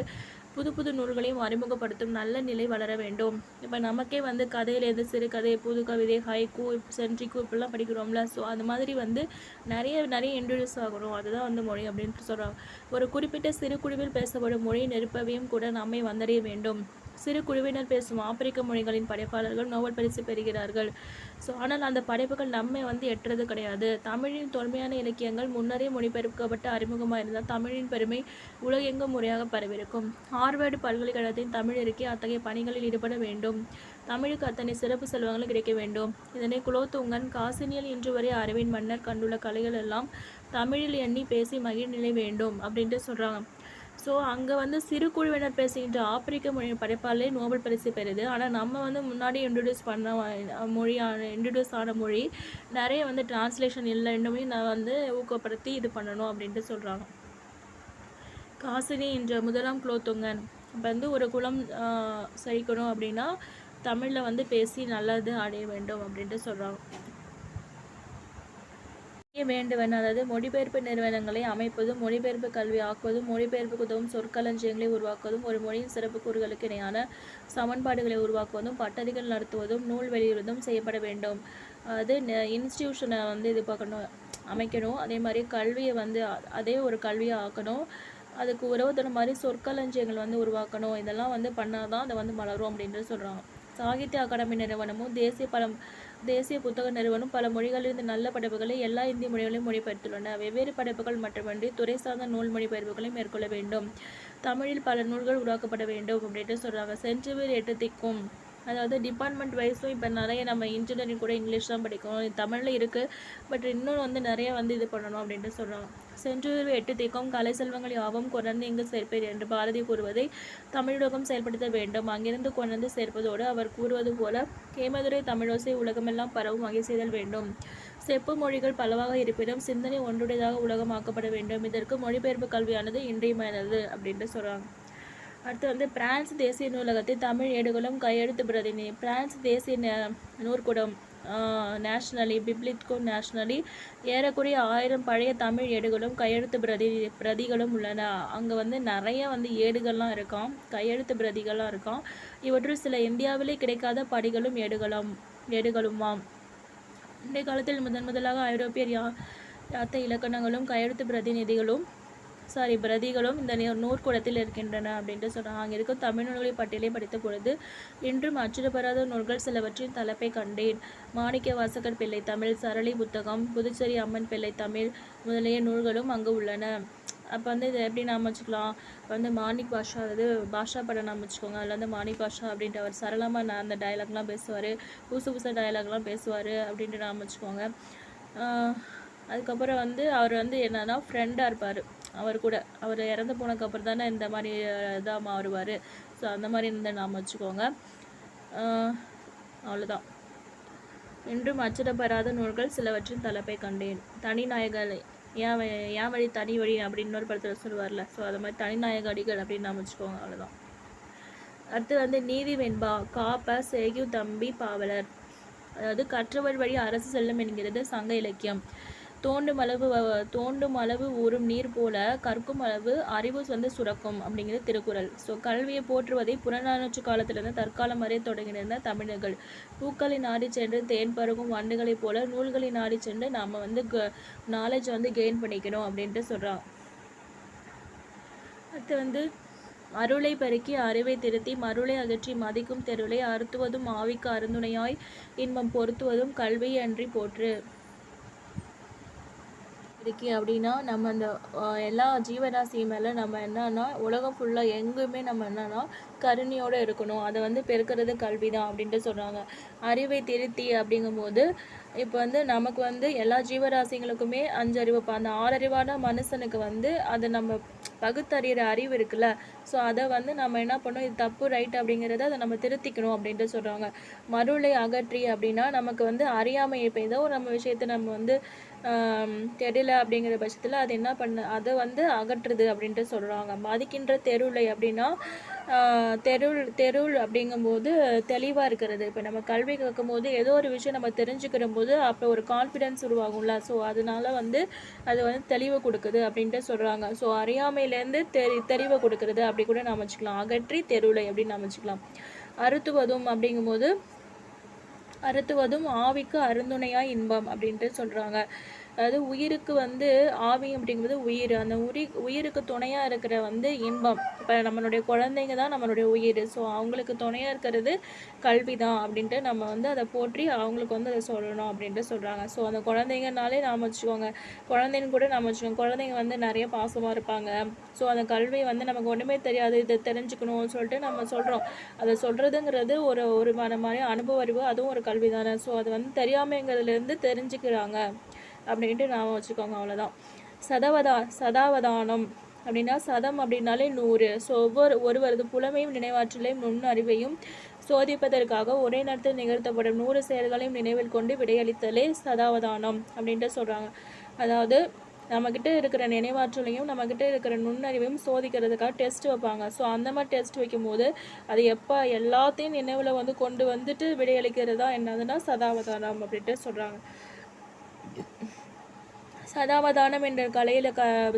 புது புது நூல்களையும் அறிமுகப்படுத்தும் நல்ல நிலை வளர வேண்டும். இப்போ நமக்கே வந்து கதையிலேருந்து சிறுகதை, புது கவிதை, ஹைக்கூ, சென்ட்ரிக்கூ இப்படிலாம் படிக்கிறோம்ல. ஸோ அது மாதிரி வந்து நிறைய இன்ட்ரடியூஸ் ஆகணும். அதுதான் வந்து மொழி அப்படின்ட்டு சொல்கிறாங்க. ஒரு குறிப்பிட்ட சிறு குழுவில் பேசப்படும் மொழி நெருப்பவையும் கூட நம்மை வந்தடைய வேண்டும். சிறு குழுவினர் பேசும் ஆப்பிரிக்க மொழிகளின் படைப்பாளர்கள் நோபல் பரிசு பெறுகிறார்கள். ஸோ ஆனால் அந்த படைப்புகள் நம்மை வந்து எட்டுறது கிடையாது. தமிழின் தொன்மையான இலக்கியங்கள் முன்னரே மொழிபெயர்க்கப்பட்டு அறிமுகமாக இருந்தால் தமிழின் பெருமை உலகெங்கும் முறையாக பரவிருக்கும். ஹார்வர்டு பல்கலைக்கழகத்தின் தமிழ் இருக்கை அத்தகைய பணிகளில் ஈடுபட வேண்டும். தமிழுக்கு அத்தனை சிறப்பு செல்வங்கள் கிடைக்க வேண்டும். இதனை குலோத்துங்கன், காசினியல் இன்று வரை அறிவின் மன்னர் கண்டுள்ள கலைகள் எல்லாம் தமிழில் எண்ணி பேசி மகிழ் நிலை வேண்டும் அப்படின்ட்டு சொல்கிறாங்க. ஸோ ஸோ அங்கே வந்து சிறு குழுவினர் பேசுகின்ற ஆப்பிரிக்க மொழி படைப்பாளே நோபல் பரிசு பெறுது. ஆனால் நம்ம வந்து முன்னாடி இன்ட்ரடியூஸ் பண்ண இன்ட்ரடியூஸ் ஆன மொழி நிறைய வந்து டிரான்ஸ்லேஷன் இல்லை, இன்னுமே நான் வந்து ஊக்கப்படுத்தி இது பண்ணணும் அப்படின்ட்டு சொல்கிறாங்க. காசினி என்ற முதலாம் குலோத்துங்கன் இப்போ வந்து ஒரு குலம் செழிக்கணும் அப்படின்னா தமிழில் வந்து பேசி நல்லது அடைய வேண்டும் அப்படின்ட்டு சொல்கிறாங்க. வேண்டுவன் அதாவது மொழிபெயர்ப்பு நிறுவனங்களை அமைப்பதும் மொழிபெயர்ப்பு கல்வி ஆக்குவதும் மொழிபெயர்ப்புக்கு உதவும் சொற்களஞ்சியங்களை உருவாக்குவதும் ஒரு மொழியின் சிறப்பு கூறுகளுக்கு இணையான சமன்பாடுகளை உருவாக்குவதும் பட்டறிகள் நடத்துவதும் நூல் வெளியிடுவதும் செய்யப்பட வேண்டும். அது இன்ஸ்டிடியூஷனை வந்து இது பார்க்கணும், அமைக்கணும். அதே மாதிரி கல்வியை வந்து அதே ஒரு கல்வியை ஆக்கணும். அதுக்கு உறவுதன மாதிரி சொற்களஞ்சியங்கள் வந்து உருவாக்கணும். இதெல்லாம் வந்து பண்ணாதான் அதை வந்து மலரும் அப்படின்ட்டு சொல்கிறாங்க. சாகித்ய அகாடமி நிறுவனமும் தேசிய புத்தக நிறுவனம் பல மொழிகளிலிருந்து நல்ல படைப்புகளை எல்லா இந்திய மொழிகளையும் மொழிபெயர்த்துள்ளன. வெவ்வேறு படைப்புகள் மட்டுமின்றி துறை சார்ந்த நூல் மொழிபெயர்ப்புகளை மேற்கொள்ள வேண்டும். தமிழில் பல நூல்கள் உருவாக்கப்பட வேண்டும் அப்படின்ட்டு சொல்கிறாங்க. செஞ்சுவர் 8 திக்கும், அதாவது டிபார்ட்மெண்ட் வைஸும் இப்போ நிறைய நம்ம இன்ஜினியரிங் கூட இங்கிலீஷ் தான் படிக்கணும், தமிழில் இருக்குது, பட் இன்னும் வந்து நிறைய வந்து இது பண்ணணும் அப்படின்ட்டு சொல்கிறாங்க. செஞ்சுவர் 8 திக்கும் கலை செல்வங்கள் யாவும் கொண்டு இங்கு சேர்ப்பேர் என்று பாரதி கூறுவதை தமிழுலகம் செயல்படுத்த வேண்டும். அங்கிருந்து கொண்டு சேர்ப்பதோடு அவர் கூறுவது போல கேமதுரை தமிழோசை உலகமெல்லாம் பரவும் வகை செய்தல் வேண்டும். செப்பு மொழிகள் பலவாக இருப்பினும் சிந்தனை ஒன்றுடையதாக உலகமாக்கப்பட வேண்டும். இதற்கு மொழிபெயர்ப்பு கல்வியானது இன்றியமையாதது அப்படின்ட்டு சொல்கிறாங்க. அடுத்து வந்து பிரான்ஸ் தேசிய நூலகத்தில் தமிழ் ஏடுகளும் கையெழுத்து பிரதிநிதி. பிரான்ஸ் தேசிய நூற்கூடம் நேஷ்னலி பிப்ளிட்கோ நேஷ்னலி ஏறக்குறைய 1000 பழைய தமிழ் ஏடுகளும் கையெழுத்து பிரதிகளும் உள்ளன. அங்கே வந்து நிறைய வந்து ஏடுகள்லாம் இருக்காம், கையெழுத்து பிரதிகள்லாம் இருக்காம். இவற்றில் சில இந்தியாவிலே கிடைக்காத படிகளும் ஏடுகளுமாம். இன்றைய காலத்தில் முதலாக ஐரோப்பியர் யாத்த இலக்கணங்களும் கையெழுத்து பிரதிகளும் இந்த நூற்கூடத்தில் இருக்கின்றன அப்படின்ட்டு சொல்கிறாங்க. அங்கே இருக்கும் தமிழ் நூல்களை பட்டியலை படித்த பொழுது இன்றும் அச்சிடப்படாத நூல்கள் சிலவற்றின் தலைப்பை கண்டேன். மாணிக்க வாசகர் பிள்ளை தமிழ், சரளி புத்தகம், புதுச்சேரி அம்மன் பிள்ளை தமிழ் முதலிய நூல்களும் அங்கு உள்ளன. அப்போ வந்து இது எப்படி நாம வச்சுக்கலாம், வந்து மாணிக் பாஷா, அதாவது பாஷா படம் நாம வச்சுக்கோங்க. அதில் வந்து மாணிக் பாஷா அப்படின்ட்டு அவர் சரளமாக அந்த டயலாக்லாம் பேசுவார், புதுசு டயலாக்லாம் பேசுவார் அப்படின்ட்டு நாம வச்சுக்கோங்க. அதுக்கப்புறம் வந்து அவர் வந்து என்னன்னா ஃப்ரெண்டாக இருப்பார். அவர் இறந்து போனதுக்கப்புறம் தானே இந்த மாதிரி இதாக மாறுவார். ஸோ அந்த மாதிரி இருந்து நாம் வச்சுக்கோங்க. அவ்வளோதான். இன்றும் அச்சிடப்படாத நூல்கள் சிலவற்றின் தலைப்பை கண்டேன். தனிநாயகர் ஏன் வழி தனி வழி அப்படின்னு இன்னொரு படத்தில் சொல்லுவார்ல, ஸோ அது மாதிரி தனிநாயக அடிகள் அப்படின்னு நாம் வச்சுக்கோங்க. அவ்வளோதான். அடுத்து வந்து நீதி வெண்பா காப்ப சேகு தம்பி பாவலர், அதாவது கற்றவர் வழி அரசு செல்லும் என்கிறது சங்க இலக்கியம். தோண்டும் அளவு ஊறும் நீர் போல கற்கும் அளவு அறிவு வந்து சுரக்கும் அப்படிங்கிறது திருக்குறள். ஸோ கல்வியை போற்றுவதை புறநானூற்று காலத்திலிருந்து தற்காலம் வரை தொடங்கியிருந்த தமிழர்கள். பூக்களை நாடி சென்று தேன் பருகும் வண்டுகளைப் போல நூல்களை நாடி சென்று நாம் வந்து நாலேஜ் வந்து கெயின் பண்ணிக்கணும் அப்படின்ட்டு சொல்கிறாங்க. அடுத்து வந்து அருளை பெருக்கி அறிவை திருத்தி மருளை அகற்றி மதிக்கும் தெருளை அறுத்துவதும் ஆவிக்கு அருந்துணையாய் இன்பம் பொருத்துவதும் கல்வி அன்றி போற்று. இருக்கி அப்படின்னா நம்ம அந்த எல்லா ஜீவராசி மேலே நம்ம என்னன்னா உலகம் ஃபுல்லாக எங்குமே நம்ம என்னன்னா கருணையோடு இருக்கணும். அதை வந்து பெருக்கிறது கல்வி தான் அப்படின்ட்டு சொல்கிறாங்க. அறிவை திருத்தி அப்படிங்கும்போது இப்போ வந்து நமக்கு வந்து எல்லா ஜீவராசிகளுக்குமே 5 அறிவு, அந்த 6 அறிவான மனுஷனுக்கு வந்து அதை நம்ம பகுத்தறிகிற அறிவு இருக்குல்ல, ஸோ அதை வந்து நம்ம என்ன பண்ணணும், இது தப்பு ரைட் அப்படிங்கிறத அதை நம்ம திருத்திக்கணும் அப்படின்ட்டு சொல்கிறாங்க. மருளை அகற்றி அப்படின்னா நமக்கு வந்து அறியாமை, இப்போ ஏதோ நம்ம விஷயத்தை நம்ம வந்து தெரியல அப்படிங்கிற பட்சத்தில் அது என்ன அதை வந்து அகற்றுது அப்படின்ட்டு சொல்கிறாங்க. மதிக்கின்ற தெருளை அப்படின்னா தெருள் அப்படிங்கும்போது தெளிவாக இருக்கிறது. இப்போ நம்ம கல்வி கேட்கும்போது ஏதோ ஒரு விஷயம் நம்ம தெரிஞ்சுக்கிற போது அப்போ ஒரு கான்ஃபிடென்ஸ் உருவாகும்ல, ஸோ அதனால வந்து அது வந்து தெளிவை கொடுக்குது அப்படின்ட்டு சொல்கிறாங்க. ஸோ அறியாமையிலேருந்து தெளிவை கொடுக்குறது அப்படி கூட நாம் வச்சுக்கலாம். அகற்றி தெருளை அப்படின்னு நாம் வச்சுக்கலாம். அறுத்துவதும் ஆவிக்கு அருந்துணையாய் இன்பம் அப்படின்ட்டு சொல்கிறாங்க. அதாவது உயிருக்கு வந்து ஆவி அப்படிங்கிறது உயிர், அந்த உயிருக்கு துணையாக இருக்கிற வந்து இன்பம். இப்போ நம்மளுடைய குழந்தைங்க தான் நம்மளுடைய உயிர், ஸோ அவங்களுக்கு துணையாக இருக்கிறது கல்வி தான் அப்படின்ட்டு நம்ம வந்து அதை போற்றி அவங்களுக்கு வந்து அதை சொல்லணும் அப்படின்ட்டு சொல்கிறாங்க. ஸோ அந்த குழந்தைங்கனாலே நாம் வச்சுக்கோங்க, குழந்தைன்னு கூட நாம் வச்சுக்கோங்க. குழந்தைங்க வந்து நிறைய பாசமாக இருப்பாங்க. ஸோ அந்த கல்வி வந்து நமக்கு ஒன்றுமே தெரியாது, இதை தெரிஞ்சுக்கணும்னு சொல்லிட்டு நம்ம சொல்கிறோம். அதை சொல்கிறதுங்கிறது ஒரு மாதிரி அனுபவ அறிவு, அதுவும் ஒரு கல்வி தானே. ஸோ அது வந்து தெரியாமைங்கிறதுலேருந்து தெரிஞ்சுக்கிறாங்க அப்படின்ட்டு நாம் வச்சுக்கோங்க. அவ்வளோதான். சதாவதானம் அப்படின்னா சதம் அப்படின்னாலே 100. ஸோ ஒருவரது புலமையும் நினைவாற்றலையும் நுண்ணறிவையும் சோதிப்பதற்காக ஒரே நேரத்தில் நிகழ்த்தப்படும் 100 செயல்களையும் நினைவில் கொண்டு விடையளித்தலே சதாவதானம் அப்படின்ட்டு சொல்கிறாங்க. அதாவது நம்மக்கிட்ட இருக்கிற நினைவாற்றலையும் நம்மக்கிட்ட இருக்கிற நுண்ணறிவையும் சோதிக்கிறதுக்காக டெஸ்ட் வைப்பாங்க. ஸோ அந்த மாதிரி டெஸ்ட் வைக்கும்போது அது எப்போ எல்லாத்தையும் நினைவில் வந்து கொண்டு வந்துட்டு விடையளிக்கிறது தான் என்னதுன்னா சதாவதானம் அப்படின்ட்டு சொல்கிறாங்க. சதாவதானம் என்ற கலையில்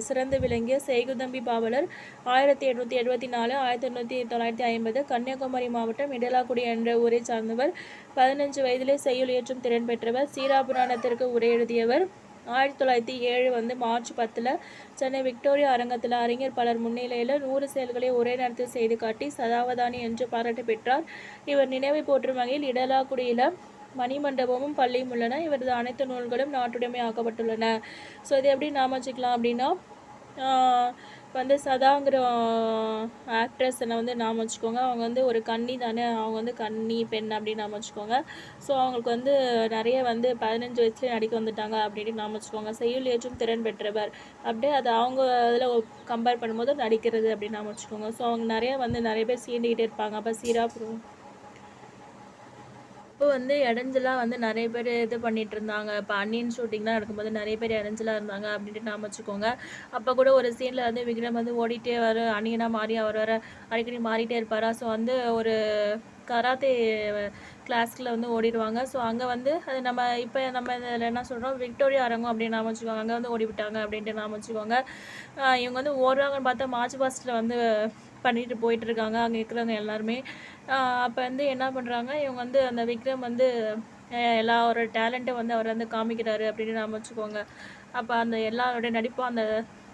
சிறந்து விளங்கிய செய்குதம்பி பாவலர் 1874 1950 கன்னியாகுமரி மாவட்டம் இடலாக்குடி என்ற ஊரை சார்ந்தவர். 15 வயதிலே செய்யுள் இயற்றும் திறன் பெற்றவர். சீராபுராணத்திற்கு உரை எழுதியவர். 1907 வந்து மார்ச் 10 சென்னை விக்டோரியா அரங்கத்தில் அறிஞர் பலர் முன்னிலையில் 100 செயல்களை ஒரே நேரத்தில் செய்து காட்டி சதாவதானி என்று பாராட்டு பெற்றார். இவர் நினைவை போற்றும் வகையில் இடலாக்குடியில் மணிமண்டபமும் பள்ளியும் உள்ளன. இவரது அனைத்து நூல்களும் நாட்டுடைமை ஆக்கப்பட்டுள்ளன. ஸோ இது எப்படி நாம வச்சுக்கலாம் அப்படின்னா வந்து சதாங்கிற ஆக்ட்ரஸனை வந்து நாம வச்சுக்கோங்க. அவங்க வந்து ஒரு கன்னி தானே, அவங்க வந்து கன்னி பெண் அப்படின்னு நாம வச்சுக்கோங்க. ஸோ அவங்களுக்கு வந்து நிறைய வந்து 15 வயசுலேயே நடிக்க வந்துட்டாங்க அப்படின்னு நாம வச்சுக்கோங்க. செய்யுள் ஏற்றும் திறன் பெற்றவர் அப்படியே அது அவங்க இதில் கம்பேர் பண்ணும்போது நடிக்கிறது அப்படின்னு நாம வச்சுக்கோங்க. ஸோ அவங்க நிறைய பேர் சீண்டிக்கிட்டே இருப்பாங்க. அப்போ சீராபுரம் இப்போ வந்து இடைஞ்சலாக வந்து நிறைய பேர் இது பண்ணிகிட்டு இருந்தாங்க. இப்போ அன்னியன் ஷூட்டிங்லாம் நடக்கும்போது நிறைய பேர் இடைஞ்சலாக இருந்தாங்க அப்படின்ட்டு நாம வச்சுக்கோங்க. அப்போ கூட ஒரு சீனில் வந்து விக்ரம் வந்து ஓடிட்டே வர அன்னியனாக மாறி அவர் வர அடிக்கடி மாறிட்டே இருப்பாரா. ஸோ வந்து ஒரு கராத்தே கிளாஸில் வந்து ஓடிடுவாங்க. ஸோ அங்கே வந்து அது இப்போ நம்ம இதில் என்ன சொல்கிறோம் விக்டோரியா அரங்கம் அப்படின்னு நாம வச்சுக்கோங்க. அங்கே வந்து ஓடிவிட்டாங்க அப்படின்ட்டு நாம வச்சுக்கோங்க. இவங்க வந்து ஓடுறாங்கன்னு பார்த்தா மார்ச் பாஸ்ட்டில் வந்து பண்ணிட்டு போயிட்டுருக்காங்க அங்கே இருக்கிறவங்க எல்லாருமே. அப்போ வந்து என்ன பண்ணுறாங்க இவங்க வந்து அந்த விக்ரம் வந்து எல்லாரோட டேலண்ட்டை வந்து அவர் வந்து காமிக்கிறாரு அப்படின்னு நாம் வச்சுக்கோங்க. அப்போ அந்த எல்லாரோடைய நடிப்பும் அந்த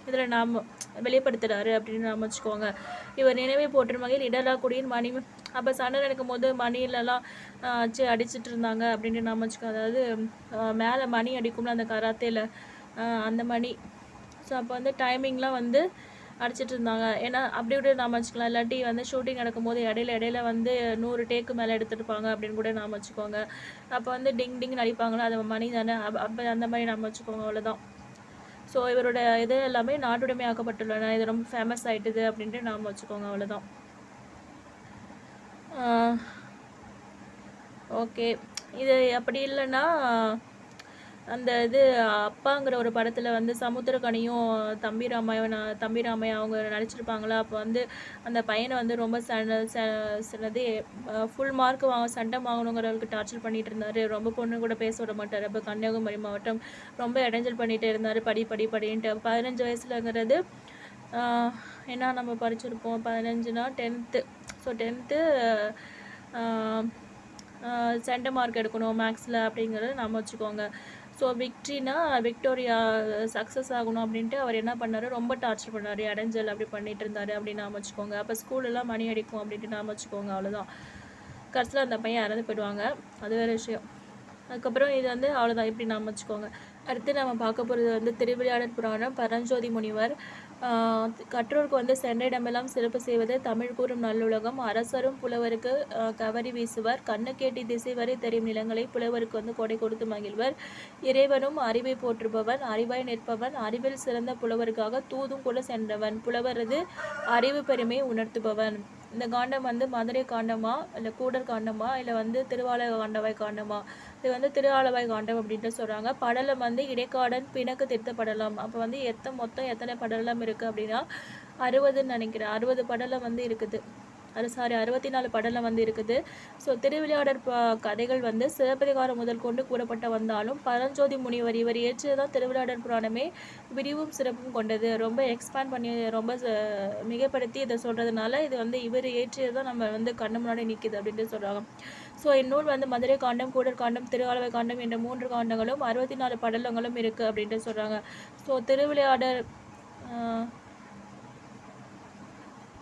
இதில் நாம் வெளிப்படுத்துகிறாரு அப்படின்னு நாம் வச்சுக்கோங்க. இவர் நினைவை போற்றும் வகையில் இடலாக்குடியின் மணி அப்போ சண்டை நடக்கும் போது மணிலெல்லாம் அடிச்சிட்டு இருந்தாங்க அப்படின்னு நாம் வச்சுக்கோங்க. அதாவது மேலே மணி அடிக்கும்ல அந்த கராத்தேல அந்த மணி. ஸோ அப்போ வந்து டைமிங்லாம் வந்து அடிச்சிட்டு இருந்தாங்க. ஏன்னா அப்படி கூட நாம் வச்சுக்கலாம். இல்லாட்டி வந்து ஷூட்டிங் நடக்கும்போது இடையில வந்து 100 டேக்கு மேலே எடுத்துருப்பாங்க அப்படின்னு கூட நாம் வச்சுக்கோங்க. அப்போ வந்து டிங் அடிப்பாங்களா அது மணி தானே. அப்போ அந்த மாதிரி நாம் வச்சுக்கோங்க. அவ்வளோதான். ஸோ இவரோட இது எல்லாமே நாட்டுடைமை ஆக்கப்பட்டுள்ளன. இது ரொம்ப ஃபேமஸ் ஆகிட்டுது அப்படின்ட்டு நாம் வச்சுக்கோங்க. அவ்வளோதான். ஓகே. இது அப்படி இல்லைன்னா அந்த இது அப்பாங்கிற ஒரு படத்தில் வந்து சமுத்திரக்கனியும் தம்பி ராமையா அவங்க நடிச்சிருப்பாங்களா. அப்போ வந்து அந்த பையனை வந்து ரொம்ப சின்னது ஃபுல் மார்க் சண்டை வாங்கணுங்கிறவங்களுக்கு டார்ச்சர் பண்ணிட்டு இருந்தார். ரொம்ப பொண்ணு கூட பேச விட மாட்டார். அப்போ கன்னியாகுமரி மாவட்டம் ரொம்ப இடைஞ்சல் பண்ணிகிட்டே இருந்தார். படின்ட்டு 15 வயசுலங்கிறது என்ன நம்ம படிச்சிருப்போம் 15னா 10th. So 10th centre mark எடுக்கணும் மேக்ஸில் அப்படிங்கிறது நம்ம வச்சுக்கோங்க. ஸோ விக்டோரியா சக்ஸஸ் ஆகணும் அப்படின்ட்டு அவர் என்ன பண்ணார் ரொம்ப டார்ச்சர் பண்ணார். இடைஞ்சல் அப்படி பண்ணிட்டு இருந்தார் அப்படின்னு நாம் வச்சுக்கோங்க. அப்போ ஸ்கூலெல்லாம் மணி அடிக்கும் அப்படின்ட்டு நாம் வச்சுக்கோங்க. அவ்வளோதான். கடைசியில் அந்த பையன் இறந்து போயிடுவாங்க. அது வேறு விஷயம். அதுக்கப்புறம் இது வந்து அவ்வளோதான் இப்படி நாம் வச்சுக்கோங்க. அடுத்து நம்ம பார்க்க போகிறது வந்து திருவிளையாடற் புராணம். பரஞ்சோதி முனிவர். கற்றோருக்கு வந்து சென்றிடமெல்லாம் சிறப்பு செய்வது தமிழ் கூறும் நல்லுலகம். அரசரும் புலவருக்கு கவரி வீசுவர். கண்ணு கேட்டி திசை வரை தெரியும் நிலங்களை புலவருக்கு வந்து கொடை கொடுத்து மகிழ்வர். இறைவனும் அறிவை போற்றுபவன் அறிவாய் நிற்பவன் அறிவில் சிறந்த புலவருக்காக தூதும் கூட சென்றவன் புலவரது அறிவு பெருமையை உணர்த்துபவன். இந்த காண்டம் வந்து மதுரை காண்டமா இல்லை கூடர் காண்டமா இல்லை வந்து திருவாலவாய் காண்டமா. இது வந்து திருஆலவாய் காண்டம் அப்படின்ட்டு சொல்கிறாங்க. படலம் வந்து இடைக்காடன் பிணக்கு திருத்த படலம். அப்போ வந்து மொத்தம் எத்தனை படலம் இருக்குது அப்படின்னா 60ன்னு நினைக்கிறேன். 60 படலம் வந்து இருக்குது. 64 படலம் வந்து இருக்குது. ஸோ திருவிளையாடற் கதைகள் வந்து சிவபதிகாரம் முதல் கொண்டு கூறப்பட்ட வந்தாலும் பரஞ்சோதி முனிவர் இவர் ஏற்றதான் திருவிளையாடற் புராணமே விரிவும் சிறப்பும் கொண்டது. ரொம்ப எக்ஸ்பேண்ட் பண்ணி ரொம்ப மிகப்படுத்தி இதை சொல்கிறதுனால இது வந்து இவர் ஏற்றியதான் நம்ம வந்து கண்ணு முன்னாடி நிற்கிது அப்படின்ட்டு சொல்கிறாங்க. ஸோ இந்நூல் வந்து மதுரை காண்டம் கூடர் காண்டம் திருஆலவாய் காண்டம் என்ற 3 காண்டங்களும் 64 படலங்களும் இருக்குது அப்படின்ட்டு சொல்கிறாங்க. ஸோ திருவிளையாடற்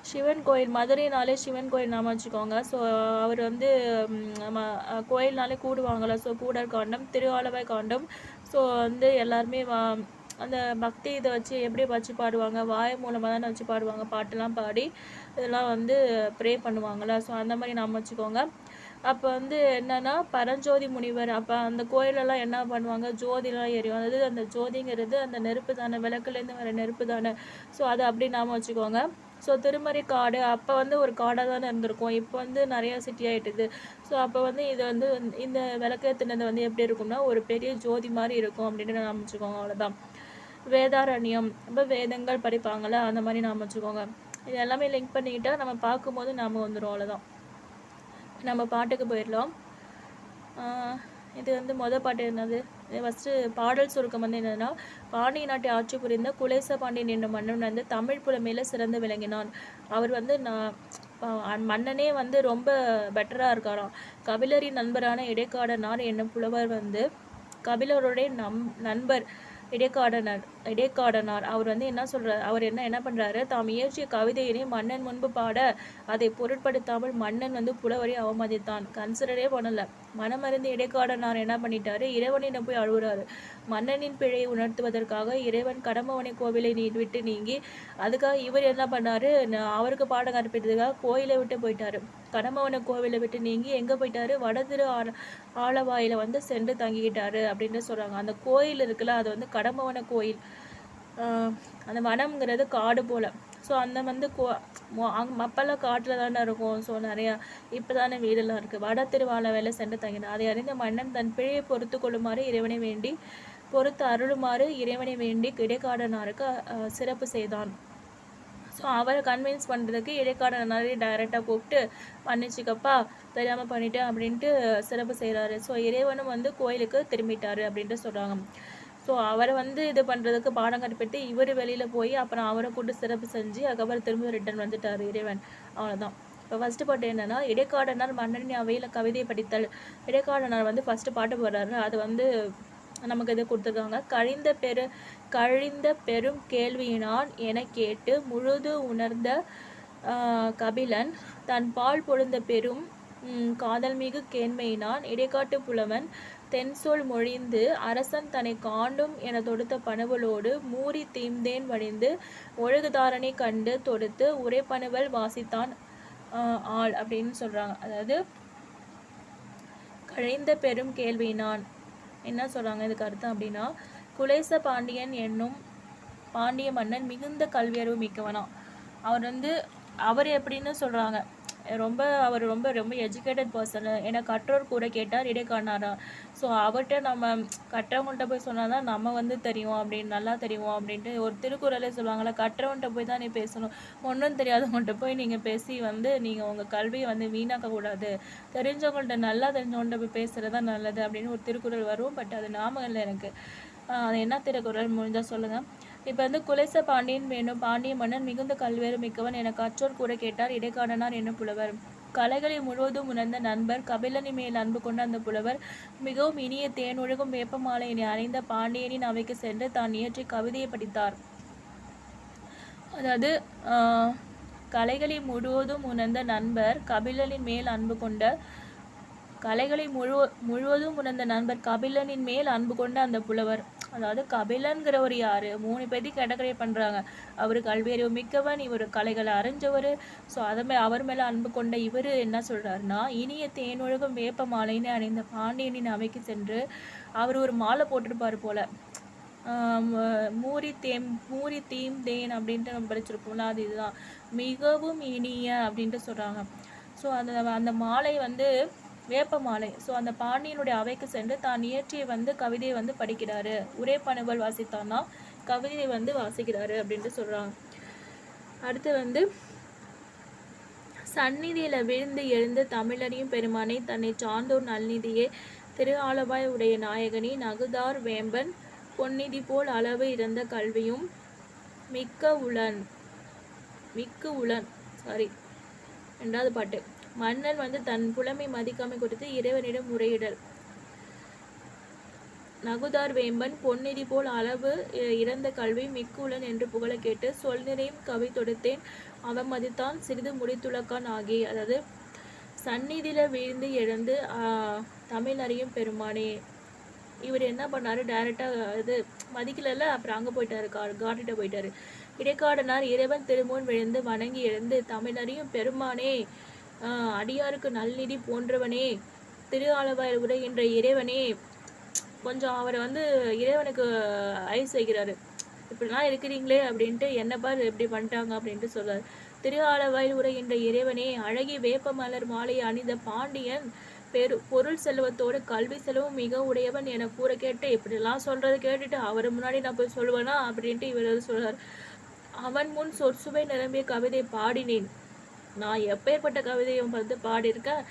சிவன் கோயில் மதுரைனாலே சிவன் கோயில் நாம வச்சுக்கோங்க. ஸோ அவர் வந்து கோயில்னாலே கூடுவாங்களா. ஸோ கூடர் காண்டம் திருஆலவாய் காண்டம். ஸோ வந்து எல்லாருமே அந்த பக்தி இதை வச்சு எப்படி வச்சு பாடுவாங்க வாய் மூலமாக தானே வச்சு பாடுவாங்க. பாட்டெல்லாம் பாடி இதெல்லாம் வந்து ப்ரே பண்ணுவாங்களா. ஸோ அந்த மாதிரி நாம் வச்சுக்கோங்க. அப்போ வந்து என்னன்னா பரஞ்சோதி முனிவர் அப்போ அந்த கோயிலெல்லாம் என்ன பண்ணுவாங்க, ஜோதிலாம் எரியும். அதாவது அந்த ஜோதிங்கிறது அந்த நெருப்பு தானே, விளக்குலேருந்து வர நெருப்பு தானே. ஸோ அதை அப்படி நாம வச்சுக்கோங்க. ஸோ திருமறை காடு அப்போ வந்து ஒரு காடாக தானே இருந்திருக்கும். இப்போ வந்து நிறையா சிட்டி ஆகிட்டுது. ஸோ அப்போ வந்து இது வந்து இந்த விளக்கேற்றினது வந்து எப்படி இருக்கும்னா ஒரு பெரிய ஜோதி மாதிரி இருக்கும் அப்படின்னு நான் வச்சுக்கோங்க. அவ்வளோதான். வேதாரண்யம் இப்போ வேதங்கள் படிப்பாங்களே அந்த மாதிரி நாம் வச்சுக்கோங்க. இது எல்லாமே லிங்க் பண்ணிக்கிட்டால் நம்ம பார்க்கும்போது நாம் வந்துடும். அவ்வளோதான். நம்ம பாட்டுக்கு போயிடலாம். இது வந்து மொதல் பாட்டு என்னது, ஃபஸ்ட்டு பாடல் சுருக்கம் வந்து என்னென்னா, பாண்டிய நாட்டை ஆட்சி புரிந்த குலேச பாண்டியன் என்னும் மன்னன் வந்து தமிழ் புலமையில் சிறந்து விளங்கினான். அவர் வந்து மன்னனே வந்து ரொம்ப பெட்டராக இருக்காராம். கபிலரின் நண்பரான இடைக்காடனார் என்னும் புலவர் வந்து கபிலருடைய நண்பர் இடைக்காடனார் அவர் வந்து என்ன சொல்றார், அவர் என்ன பண்ணுறாரு, தாம் இயற்றிய கவிதையினை மன்னன் முன்பு பாட அதை பொருட்படுத்தாமல் மன்னன் வந்து புலவரை அவமதித்தான். கன்சிடரே பண்ணல. மனமறிந்து இடைக்காடனார் என்ன பண்ணிட்டாரு, இறைவனிடம் போய் அழுகுறாரு. மன்னனின் பிழையை உணர்த்துவதற்காக இறைவன் கடம்பவனை கோவிலை விட்டு நீங்கி அதுக்காக இவர் என்ன பண்ணாரு, அவருக்கு பாடம் கற்பித்ததுக்காக கோயிலை விட்டு போயிட்டாரு. கடம்பவனை கோவிலை விட்டு நீங்கி எங்கே போயிட்டாரு, வடதிரு ஆலவாயில் வந்து சென்று தங்கிக்கிட்டாரு அப்படின்னு சொல்கிறாங்க. அந்த கோயில் இருக்குல்ல அது வந்து கடம்பவன கோயில். அந்த வனம்ங்கிறது காடு போல். ஸோ அந்த வந்து அப்பெல்லாம் காட்டில் தானே இருக்கும். ஸோ நிறையா இப்போ தானே வீடெல்லாம் இருக்குது. வட திருவாலவேல சென்று தங்கினார். அதை அறிந்த மன்னன் தன் பிழையை பொறுத்து கொள்ளுமாறு இறைவனை வேண்டி பொறுத்து அருளுமாறு இறைவனை வேண்டி இடைக்காடனாருக்கு சிறப்பு செய்தான். ஸோ அவரை கன்வின்ஸ் பண்ணுறதுக்கு இடைக்காடனாரே டைரெக்டாக கூப்பிட்டு மன்னிச்சுக்கப்பா தெரியாமல் பண்ணிட்டேன் அப்படின்ட்டு சிறப்பு செய்கிறாரு. ஸோ இறைவனும் வந்து கோயிலுக்கு திரும்பிட்டார் அப்படின்ட்டு சொல்கிறாங்க. ஸோ அவரை வந்து இது பண்ணுறதுக்கு பாடம் கற்பிட்டு இவர் வெளியில் போய் அப்புறம் அவரை கூட்டு சிறப்பு செஞ்சு அதுக்கப்புறம் திரும்ப ரிட்டர்ன் வந்துட்டார் இறைவன். அவ்வளோதான். இப்போ ஃபஸ்ட்டு பாட்டு என்னென்னா, இடைக்காடனார் மன்னனின் அவையில் கவிதை படித்தல். இடைக்காடனார் வந்து ஃபஸ்ட்டு பாட்டு போடுறாரு. அது வந்து நமக்கு இது கொடுத்துருக்காங்க. கழிந்த பெரும் கேள்வியினான் என கேட்டு முழுது உணர்ந்த கபிலன் தன் பால் பொழுந்த பெரும் காதல்மிகு கேண்மையினான் இடைக்காட்டு புலவன் தென்சொல் மொழிந்து அரசன் தன்னை காண்டும் என தொடுத்த பணுவலோடு மூறி தீம்தேன் வடிந்து ஒழுகுதாரனை கண்டு தொடுத்து உரைப்பணுவல் வாசித்தான் ஆள் அப்படின்னு சொல்கிறாங்க. அதாவது கழிந்த பெரும் கேள்வியினான் என்ன சொல்கிறாங்க இதுக்கு அர்த்தம் அப்படின்னா, குலேச பாண்டியன் என்னும் பாண்டிய மன்னன் மிகுந்த கல்வியறிவு மிக்கவனா. அவர் எப்படின்னு சொல்கிறாங்க, அவர் ரொம்ப ரொம்ப எஜுகேட்டட் பர்சனு. ஏன்னா கற்றோர் கூட கேட்டார் இடைக்காடனாரா. ஸோ அவர்கிட்ட நம்ம கற்றவங்கள்ட்ட போய் சொன்னால் தான் நம்ம வந்து தெரியும் அப்படின்னு நல்லா தெரியும் அப்படின்ட்டு ஒரு திருக்குறளே சொல்லுவாங்கள்ல, கற்றவன்கிட்ட போய் தான் நீ பேசணும், ஒன்றும் தெரியாதவங்கள்ட்ட போய் நீங்கள் பேசி வந்து நீங்கள் உங்கள் கல்வியை வந்து வீணாக்கக்கூடாது, தெரிஞ்சவங்கள்ட்ட நல்லா தெரிஞ்சவங்கள்ட்ட போய் பேசுகிறது தான் நல்லது அப்படின்னு ஒரு திருக்குறள் வரும். பட் அது ஞாபகம் இல்லை எனக்கு. அது என்ன திருக்குறள் முடிஞ்சால் சொல்லுங்கள். இப்போ வந்து குலேச பாண்டியன் வேணும் பாண்டிய மன்னன் மிகுந்த கல்வியறிவு மிக்கவன் என கற்றோர் கூட கேட்டார் இடைக்காடனார் என்னும் புலவர். கலைகளை முழுவதும் உணர்ந்த நண்பர் கபிலனி மேல் அன்பு கொண்ட அந்த புலவர் மிகவும் இனிய தேனொழுகும் வேப்பமாலையினை அணிந்த பாண்டியனின் அவைக்கு சென்று தான் இயற்றி கவிதையை படித்தார். அதாவது கலைகளை முழுவதும் உணர்ந்த நண்பர் கபிலனின் மேல் அன்பு கொண்ட முழுவதும் உணர்ந்த நண்பர் கபிலனின் மேல் அன்பு கொண்ட அந்த புலவர். அதாவது கபிலன்கிறவர் யார், 3 பேர்த்தி கேட்டகரி பண்ணுறாங்க. அவர் கல்வியறிவு மிக்கவன், இவர் கலைகளை அறிஞ்சவர். ஸோ அவர் மேலே அன்பு கொண்ட இவர் என்ன சொல்கிறாருன்னா, இனிய தேனொழுகும் வேப்ப மாலைன்னு அணிந்த பாண்டியனின் அவைக்கு சென்று அவர் ஒரு மாலை போட்டிருப்பார் போல். மூரி தீம் தேன் அப்படின்ட்டு நம்ம படிச்சிருப்போம்ல, அது இதுதான் மிகவும் இனிய அப்படின்ட்டு சொல்கிறாங்க. ஸோ அந்த மாலை வந்து வேப்ப மாலை. ஸோ அந்த பாண்டியனுடைய அவைக்கு சென்று தான் இயற்றிய வந்து கவிதையை வந்து படிக்கிறாரு. உரைப்பணுவல் வாசித்தான்னா கவிதையை வந்து வாசிக்கிறாரு அப்படின்ட்டு சொல்கிறாங்க. அடுத்து வந்து சந்நிதியில் விழுந்து எழுந்து தமிழறியும் பெருமானை தன்னை சார்ந்தோர் நல்நிதியே திரு ஆலவாய் உடைய நாயகனி நகுதார் வேம்பன் பொன்னிதி போல் அளவு இறந்த கல்வியும் மிக்க உளன் சாரி 2வது பாட்டு. மன்னன் வந்து தன் புலமை மதிக்காமை கொடுத்து இறைவனிடம் முறையிடல். நகுதார் வேம்பன் பொன்னிதி போல் அளவு இறந்த கல்வி மிக்குளன் என்று புகழ கேட்டு சொல் நிறையும் கவி தொடுத்தேன் அவன் மதித்தான் சிறிது முடித்துளக்கான் ஆகி. அதாவது சந்நிதியில் வீழ்ந்து எழுந்து தமிழ் அறியும் பெருமானே. இவர் என்ன பண்ணாரு, டைரெக்டாக இது மதிக்கல, அப்புறம் அங்கே போயிட்டாரு, காட்டிட்ட போயிட்டாரு. இடைக்காடனார் இறைவன் திருமுன் விழுந்து வணங்கி எழுந்து தமிழறியும் பெருமானே அடியாருக்கு நல்நிதி போன்றவனே, திரு ஆலவாயில் உரைகின்ற இறைவனே, கொஞ்சம் அவரை வந்து இறைவனுக்கு ஐஸ் வைக்கிறாரு. இப்படிலாம் இருக்கிறீங்களே அப்படின்ட்டு, என்ன பார் எப்படி பண்ணிட்டாங்க அப்படின்ட்டு சொல்றாரு. திரு ஆலவாயில் உரைகின்ற இறைவனே, அழகிய வேப்ப மலர் மாலை அணிந்த பாண்டியன் பொருள் செல்வத்தோடு கல்வி செலவும் மிக உடையவன் என கூற கேட்டு, இப்படிலாம் சொல்றது கேட்டுட்டு அவர் முன்னாடி நான் போய் சொல்லுவேனா அப்படின்ட்டு இவர் சொல்றாரு. அவன் முன் சொற்சுவை நிரம்பிய கவிதை பாடினேன். நான் எப்பேற்பட்ட கவிதையை பார்த்து பாடியிருக்கேன்.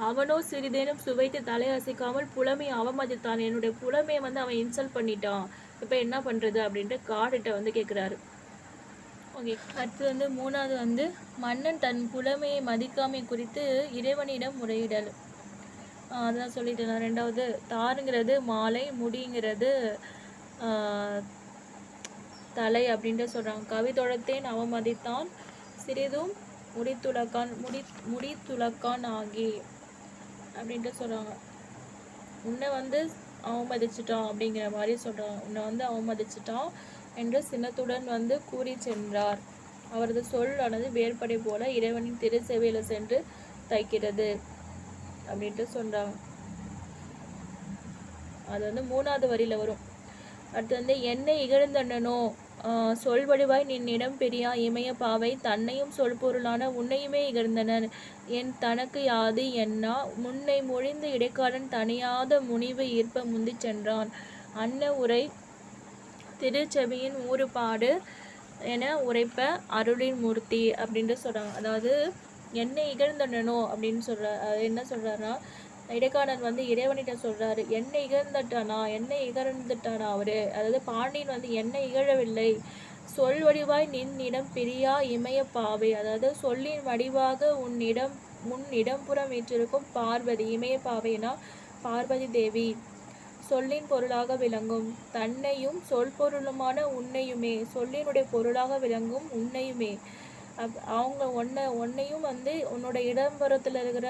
அவனோ சிறிதேனும் சுவைத்து தலையசைக்காமல் புலமை அவமதித்தான். என்னுடைய புலமையை வந்து அவன் இன்சல்ட் பண்ணிட்டான். இப்போ என்ன பண்றது அப்படின்ட்டு காடிட்ட வந்து கேட்குறாரு. ஓகே, அடுத்து வந்து மூணாவது வந்து மன்னன் தன் புலமையை மதிக்காமை குறித்து இறைவனிடம் முறையிடல். அதான் சொல்லிட்டேன். ரெண்டாவது தாருங்கிறது மாலை, முடிங்கிறது தலை அப்படின்ட்டு சொல்றாங்க. கவி தொழத்தேன் அவமதித்தான் சிறிதும் முடித்துளக்கான் ஆகி அப்படின்ட்டு சொல்றாங்க. உன்னை வந்து அவமதிச்சிட்டான் அப்படிங்கிற மாதிரி சொல்றாங்க. உன்னை வந்து அவமதிச்சிட்டான் என்று சினத்துடன் வந்து கூறி சென்றார். அவரது சொல்லானது வேறுபடை போல இறைவனின் திருச்செவியில சென்று தைக்கிறது அப்படின்ட்டு சொல்றாங்க. அது வந்து மூணாவது வரியில வரும். அடுத்து வந்து என்னை இகழ்ந்தனோ சொல்வடிவாய் நின்னிடம் பெரியா இமய பாவை தன்னையும் சொல் பொருளான உன்னையுமே இகழ்ந்தனர் என் தனக்கு யாது என்னா முன்னை மொழிந்து இடைக்காடன் தனியாத முனிவு ஈர்ப்ப முந்தி சென்றான் அன்ன உரை திருச்செவியின் ஊறுபாடு என உரைப்ப அருளின் மூர்த்தி அப்படின்ட்டு சொல்றாங்க. அதாவது என்னை இகழ்ந்தனோ அப்படின்னு என்ன சொல்றாருன்னா, இடைக்காடன் வந்து இறைவனிட்ட சொல்றாரு, என்னை இகழ்ந்துட்டானா அவரு. அதாவது பாண்டியன் வந்து என்னை இகழவில்லை, சொல் வடிவாய் நின்னிடம் பிரியா இமய பாவை, அதாவது சொல்லின் வடிவாக முன்னிடம்புறம் வீற்றிருக்கும் பார்வதி, இமய பாவைனா பார்வதி தேவி, சொல்லின் பொருளாக விளங்கும் தன்னையும் சொல் பொருளுமான உன்னையுமே, சொல்லினுடைய பொருளாக விளங்கும் உன்னையுமே, அவங்க உன்னையும் வந்து உன்னோட இடம்புறத்துல இருக்கிற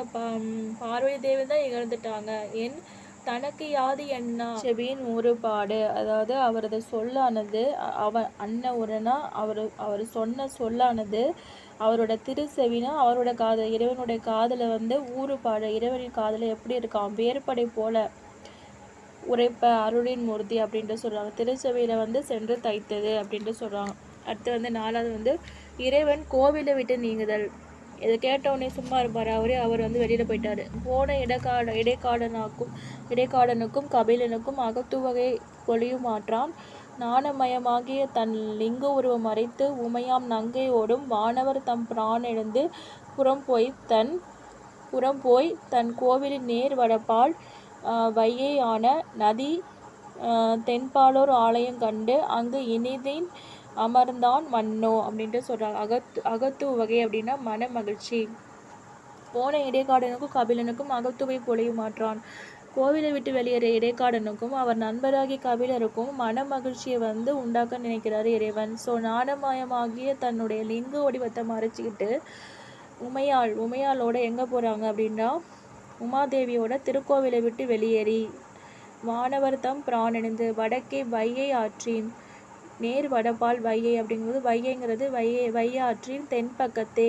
பார்வதி தேவி தான் இகழ்ந்துட்டாங்க. என் தனக்கு யாது என்ன செவியின் ஊறுபாடு, அதாவது அவரது சொல்லானது அன்ன அவர் சொன்ன சொல்லானது அவரோட திருச்செவினா அவரோட காதல், இறைவனுடைய காதல வந்து ஊறுபாடு, இறைவனின் காதல எப்படி இருக்கான் வேறுபடை போல உரைப்ப அருளின் மூர்த்தி அப்படின்ட்டு சொல்றாங்க. திருச்செவியில வந்து சென்று தைத்தது அப்படின்ட்டு சொல்றாங்க. அடுத்து வந்து நாலாவது வந்து இறைவன் கோவிலை விட்டு நீங்குதல். இதை கேட்டவுடனே சும்மா இருப்பார் அவர் வந்து வெளியில போயிட்டாரு. போன இடைக்காடனுக்கும் கபிலனுக்கும் அகத்துவகை பொழியுமாற்றான் நாணமயமாகிய தன் லிங்க உருவம் மறைத்து உமையாம் நங்கையோடும் வானவர் தம் பிரானெழுந்து புறம் போய் தன் கோவிலின் நேர் வடபால் வையை ஆன நதி தென்பாலோர் ஆலயம் கண்டு அங்கு இனிதின் அமர்ந்தான் மன்னோ அப்படின்ட்டு சொல்றாங்க. அகத்து வகை அப்படின்னா மன மகிழ்ச்சி. போன இடைக்காடனுக்கும் கபிலனுக்கும் அகத்துவை பொழியுமாற்றான். கோவிலை விட்டு வெளியேற இடைக்காடனுக்கும் அவர் நண்பராகிய கபிலருக்கும் மன மகிழ்ச்சியை வந்து உண்டாக்க நினைக்கிறாரு இறைவன். ஸோ நாணமயமாகிய தன்னுடைய லிங்க வடிவத்தை மறைச்சிக்கிட்டு உமையாளோட எங்கே போகிறாங்க அப்படின்னா உமாதேவியோட திருக்கோவிலை விட்டு வெளியேறி வானவர் தம் பிராணணிந்து வடக்கே வையை ஆற்றின் நேர் வடபால் வையை அப்படிங்கும்போது வையைங்கிறது வையை ஆற்றின் தென்பக்கத்தே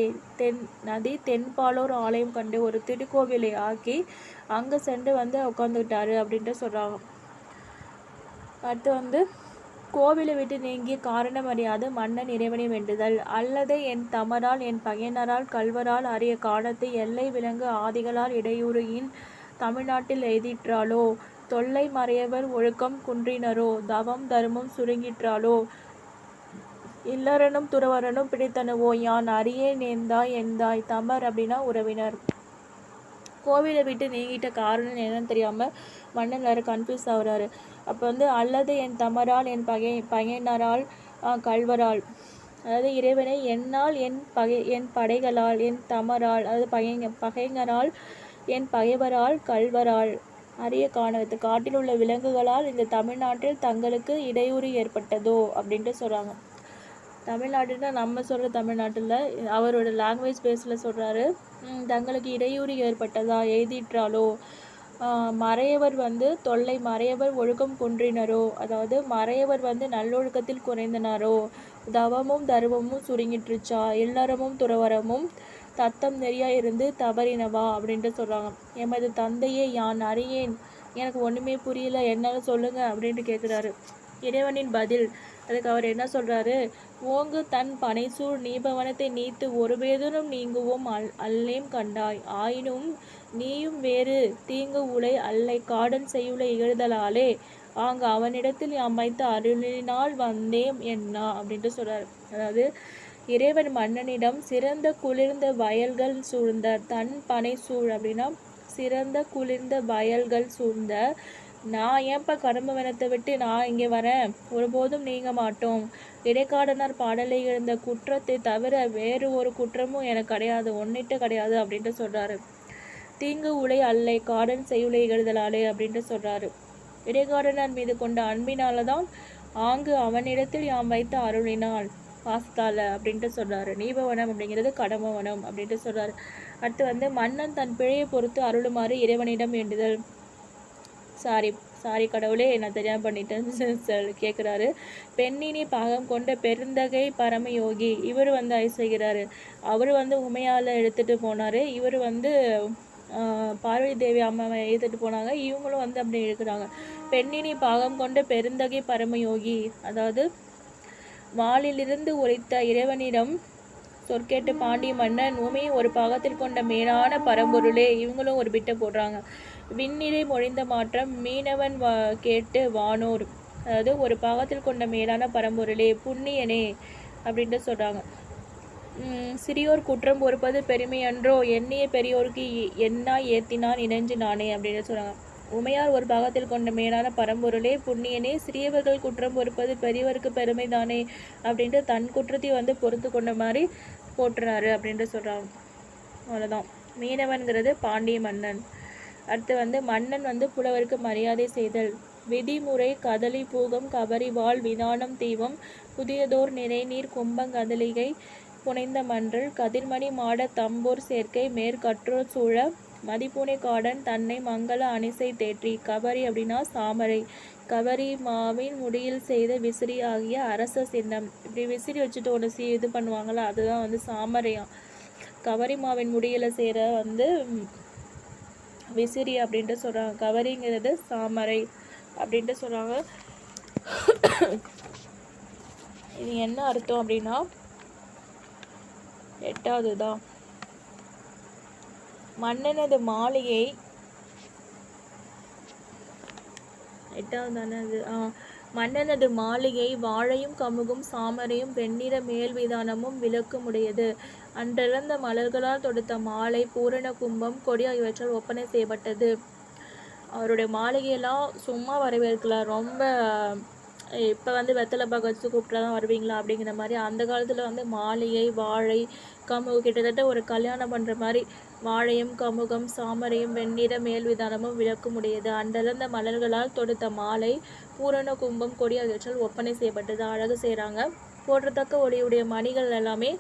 நதி தென்பாலோர் ஆலயம் கண்டு ஒரு திருக்கோவிலை ஆக்கி அங்கே சென்று வந்து உட்காந்துக்கிட்டாரு அப்படின்ட்டு சொல்கிறாங்க. அடுத்து வந்து கோவிலை விட்டு நீங்கிய காரணம் அறியாது மன்னன் இறைவனை வேண்டுதல். அல்லது என் தமரால் என் பகையனரால் கல்வரால் அரிய காலத்து எல்லை விலங்கு ஆதிகளால் இடையூறியின் தமிழ்நாட்டில் எய்திற்றாலோ தொல்லை மறையவர் ஒழுக்கம் குன்றினரோ தவம் தர்மம் சுருங்கிற்றாலோ இல்லறனும் துறவரனும் பிடித்தனவோ யான் அறியே நேர்ந்தாய் எந்தாய் தமர் அப்படின்னா உறவினர். கோவிலை விட்டு நீங்கிட்ட காரணம் என்னன்னு தெரியாமல் மன்னன் வேறு கன்ஃபியூஸ் ஆகுறாரு. அப்போ வந்து அல்லது என் தமரால் என் பகையனரால் கல்வரால், அதாவது இறைவனை என்னால் என் படைகளால் என் தமரால் அதாவது பகைஞரால் என் பகைவரால் கல்வரால் அரிய காட்டில் உள்ள விலங்குகளால் இந்த தமிழ்நாட்டில் தங்களுக்கு இடையூறு ஏற்பட்டதோ அப்படின்ட்டு சொல்கிறாங்க. தமிழ்நாட்டுன்னா நம்ம சொல்கிற தமிழ்நாட்டில் அவரோட லாங்குவேஜ் பேஸில் சொல்கிறாரு. தங்களுக்கு இடையூறு ஏற்பட்டதா எய்திற்றாலோ மறையவர் வந்து தொல்லை மறையவர் ஒழுக்கம் குன்றினரோ, அதாவது மறையவர் வந்து நல்லொழுக்கத்தில் குறைந்தனாரோ தவமும் தர்மமும் சுருங்கிட்டுருச்சா இல்லறமும் துறவரமும் தத்தம் நெறியா இருந்து தவறினவா அப்படின்ட்டு சொல்கிறாங்க. எமது தந்தையே யான் அறியேன், எனக்கு ஒன்றுமே புரியல, என்னாலும் சொல்லுங்க அப்படின்ட்டு கேட்குறாரு. இறைவனின் பதில், அதுக்கு அவர் என்ன சொல்கிறாரு, ஓங்கு தன் பனைசூழ் நீபவனத்தை நீத்து ஒரு பேதனும் நீங்குவோம் அல்லேம் கண்டாய், ஆயினும் நீயும் வேறு தீங்கு உலை அல்லை காடன் செய்யுளை இகழ்தலாலே ஆங்க அவனிடத்தில் அமைத்த அருளினால் வந்தேம் என்னா அப்படின்ட்டு சொல்கிறார். அதாவது இறைவன் மன்னனிடம் சிறந்த குளிர்ந்த வயல்கள் சூழ்ந்த தன் பனை சூழ் அப்படின்னா சிறந்த குளிர்ந்த வயல்கள் சூழ்ந்த நான் ஏன்பா கடம்பவனத்தை விட்டு நான் இங்கே வரேன், ஒருபோதும் நீங்க மாட்டோம், இடைக்காடனார் பாடலை எழுந்த குற்றத்தை தவிர வேறு ஒரு குற்றமும் எனக்கு கிடையாது, ஒன்னிட்டு கிடையாது அப்படின்ட்டு சொல்கிறாரு. தீங்கு உலை அல்லை காடன் செய்யுளை இகழ்தலாலே அப்படின்ட்டு சொல்கிறாரு. இடைக்காடனார் மீது கொண்ட அன்பினால தான் ஆங்கு அவனிடத்தில் யாம் வைத்த அருளினால் பாஸ்தால அப்படின்ட்டு சொல்கிறாரு. நீபவனம் அப்படிங்கிறது கடம்பவனம் அப்படின்ட்டு சொல்கிறாரு. அடுத்து மன்னன் தன் பிழையை பொறுத்து அருளுமாறு இறைவனிடம் வேண்டுதல். சாரி கடவுளே, நான் தெரியாமல் பண்ணிட்டேன்னு கேட்குறாரு. பெண்ணினி பாகம் கொண்ட பெருந்தகை பரமயோகி இவர் செய்கிறாரு. அவர் உமையால் எடுத்துகிட்டு போனார். இவர் பார்வதி தேவி அம்மாவை எடுத்துகிட்டு போனாங்க. இவங்களும் அப்படி இருக்கிறாங்க. பெண்ணினி பாகம் கொண்ட பெருந்தகை பரமயோகி, அதாவது வாளிலிருந்து உரைத்த இறைவனிடம் சொற்கேட்டு பாண்டிய மன்னன் உமையை ஒரு பாகத்தில் கொண்ட மேலான பரம்பொருளே, இவங்களும் ஒரு பிட்டை போடுறாங்க. விண்ணிறை மொழிந்த மாற்றம் மீனவன் கேட்டு வானோர், அதாவது ஒரு பாகத்தில் கொண்ட மேலான பரம்பொருளே புண்ணியனே அப்படின்ட்டு சொல்கிறாங்க. சிறியோர் குற்றம் பொறுப்பது பெருமை அன்றோ, எண்ணிய பெரியோருக்கு எண்ணாய் ஏத்தினான் இணைஞ்சு நானே அப்படின்னு சொல்கிறாங்க. உமையார் ஒரு பாகத்தில் கொண்ட மேலான பரம்பொருளே புண்ணியனே, சிறியவர்கள் குற்றம் பொறுப்பது பெரியவருக்கு பெருமை தானே அப்படின்ட்டு தன் குற்றத்தை பொறுத்து கொண்ட மாதிரி போட்டுறாரு அப்படின்ட்டு சொல்கிறாங்க. அவ்வளோதான். மீனவன்கிறது பாண்டிய மன்னன். அடுத்து மன்னன் புலவருக்கு மரியாதை செய்தல். விதிமுறை கதலி பூகம் கபரி வாழ் விதானம் தீபம் புதியதோர் நிறைநீர் கும்பங்கதலிகை புனைந்த மன்றல் கதிர்மணி மாட தம்போர் சேர்க்கை மேற்கற்றோர் சூழ மதிப்பூனை காடன் தன்னை மங்கள அணிசை தேற்றி. கபரி அப்படின்னா சாமரை. கபரி மாவின் முடியில் செய்த விசிறி ஆகிய அரச சின்னம். இப்படி விசிறி வச்சுட்டு ஒன்று இது பண்ணுவாங்களா, அதுதான் சாமரையாம். கபரி மாவின் முடியில் செய்கிற விசிறி அப்படின்ட்டு சொல்கிறாங்க. கவரிங்கிறது சாமரை அப்படின்ட்டு சொல்கிறாங்க. இது என்ன அர்த்தம் அப்படின்னா, 8வது தான் மன்னனது மாளிகை 8வது தானே அது. மன்னனது மாளிகை வாழையும் கமுகும் சாமரையும் வெண்ணிற மேல்விதானமும் விளக்குமுடையது. அன்றிழந்த மலர்களால் தொடுத்த மாலை பூரண கும்பம் கொடி ஆகியவற்றால் ஒப்பனை செய்யப்பட்டது. அவருடைய மாளிகையெல்லாம் சும்மா வரவேற்கலாம், ரொம்ப இப்போ வெத்தலை பாக்கு வச்சு கூப்பிட்டா தான் வருவீங்களா அப்படிங்கிற மாதிரி. அந்த காலத்தில் மாளிகை வாழை கமுகு கிட்டத்தட்ட ஒரு கல்யாணம் பண்ணுற மாதிரி வாழையும் கமுகம் சாமரையும் வெண்ணிற மேல்விதானமும் விளக்குமுடையது. அண்டலர்ந்த மலர்களால் தொடுத்த மாலை பூரண கும்பம் கொடி ஆகியவற்றால் ஒப்பனை செய்யப்பட்டது. அழகு செய்கிறாங்க. போற்றத்தக்க ஒளியுடைய மணிகள் எல்லாமே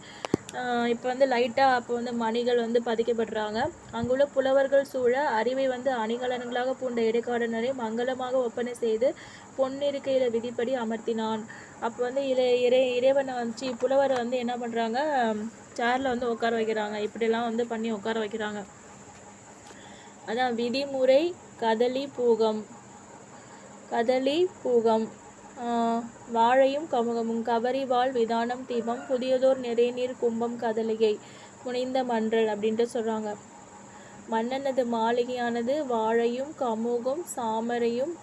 இப்போ லைட்டாக அப்போ மணிகள் பதிக்கப்படுறாங்க. அங்குள்ள புலவர்கள் சூழ அறிவை அணிகலன்களாக பூண்ட இடைக்காடனரை மங்களமாக ஒப்பனை செய்து பொன்னிருக்கையில் விதிப்படி அமர்த்தினான். அப்போ இறைவனை புலவரை என்ன பண்ணுறாங்க, சேரில் உட்கார வைக்கிறாங்க. இப்படிலாம் பண்ணி உட்கார வைக்கிறாங்க. அதான் விதிமுறை கதலி பூகம் வாழையும் கமுகமும் கபரி வாழ் விதானம் தீபம் புதியதோர் நிறைநீர் கும்பம் கதலிகை புனைந்த மன்றல் அப்படின்ட்டு சொல்கிறாங்க. மன்னனது மாளிகையானது வாழையும் கமுகும் சாமரையும்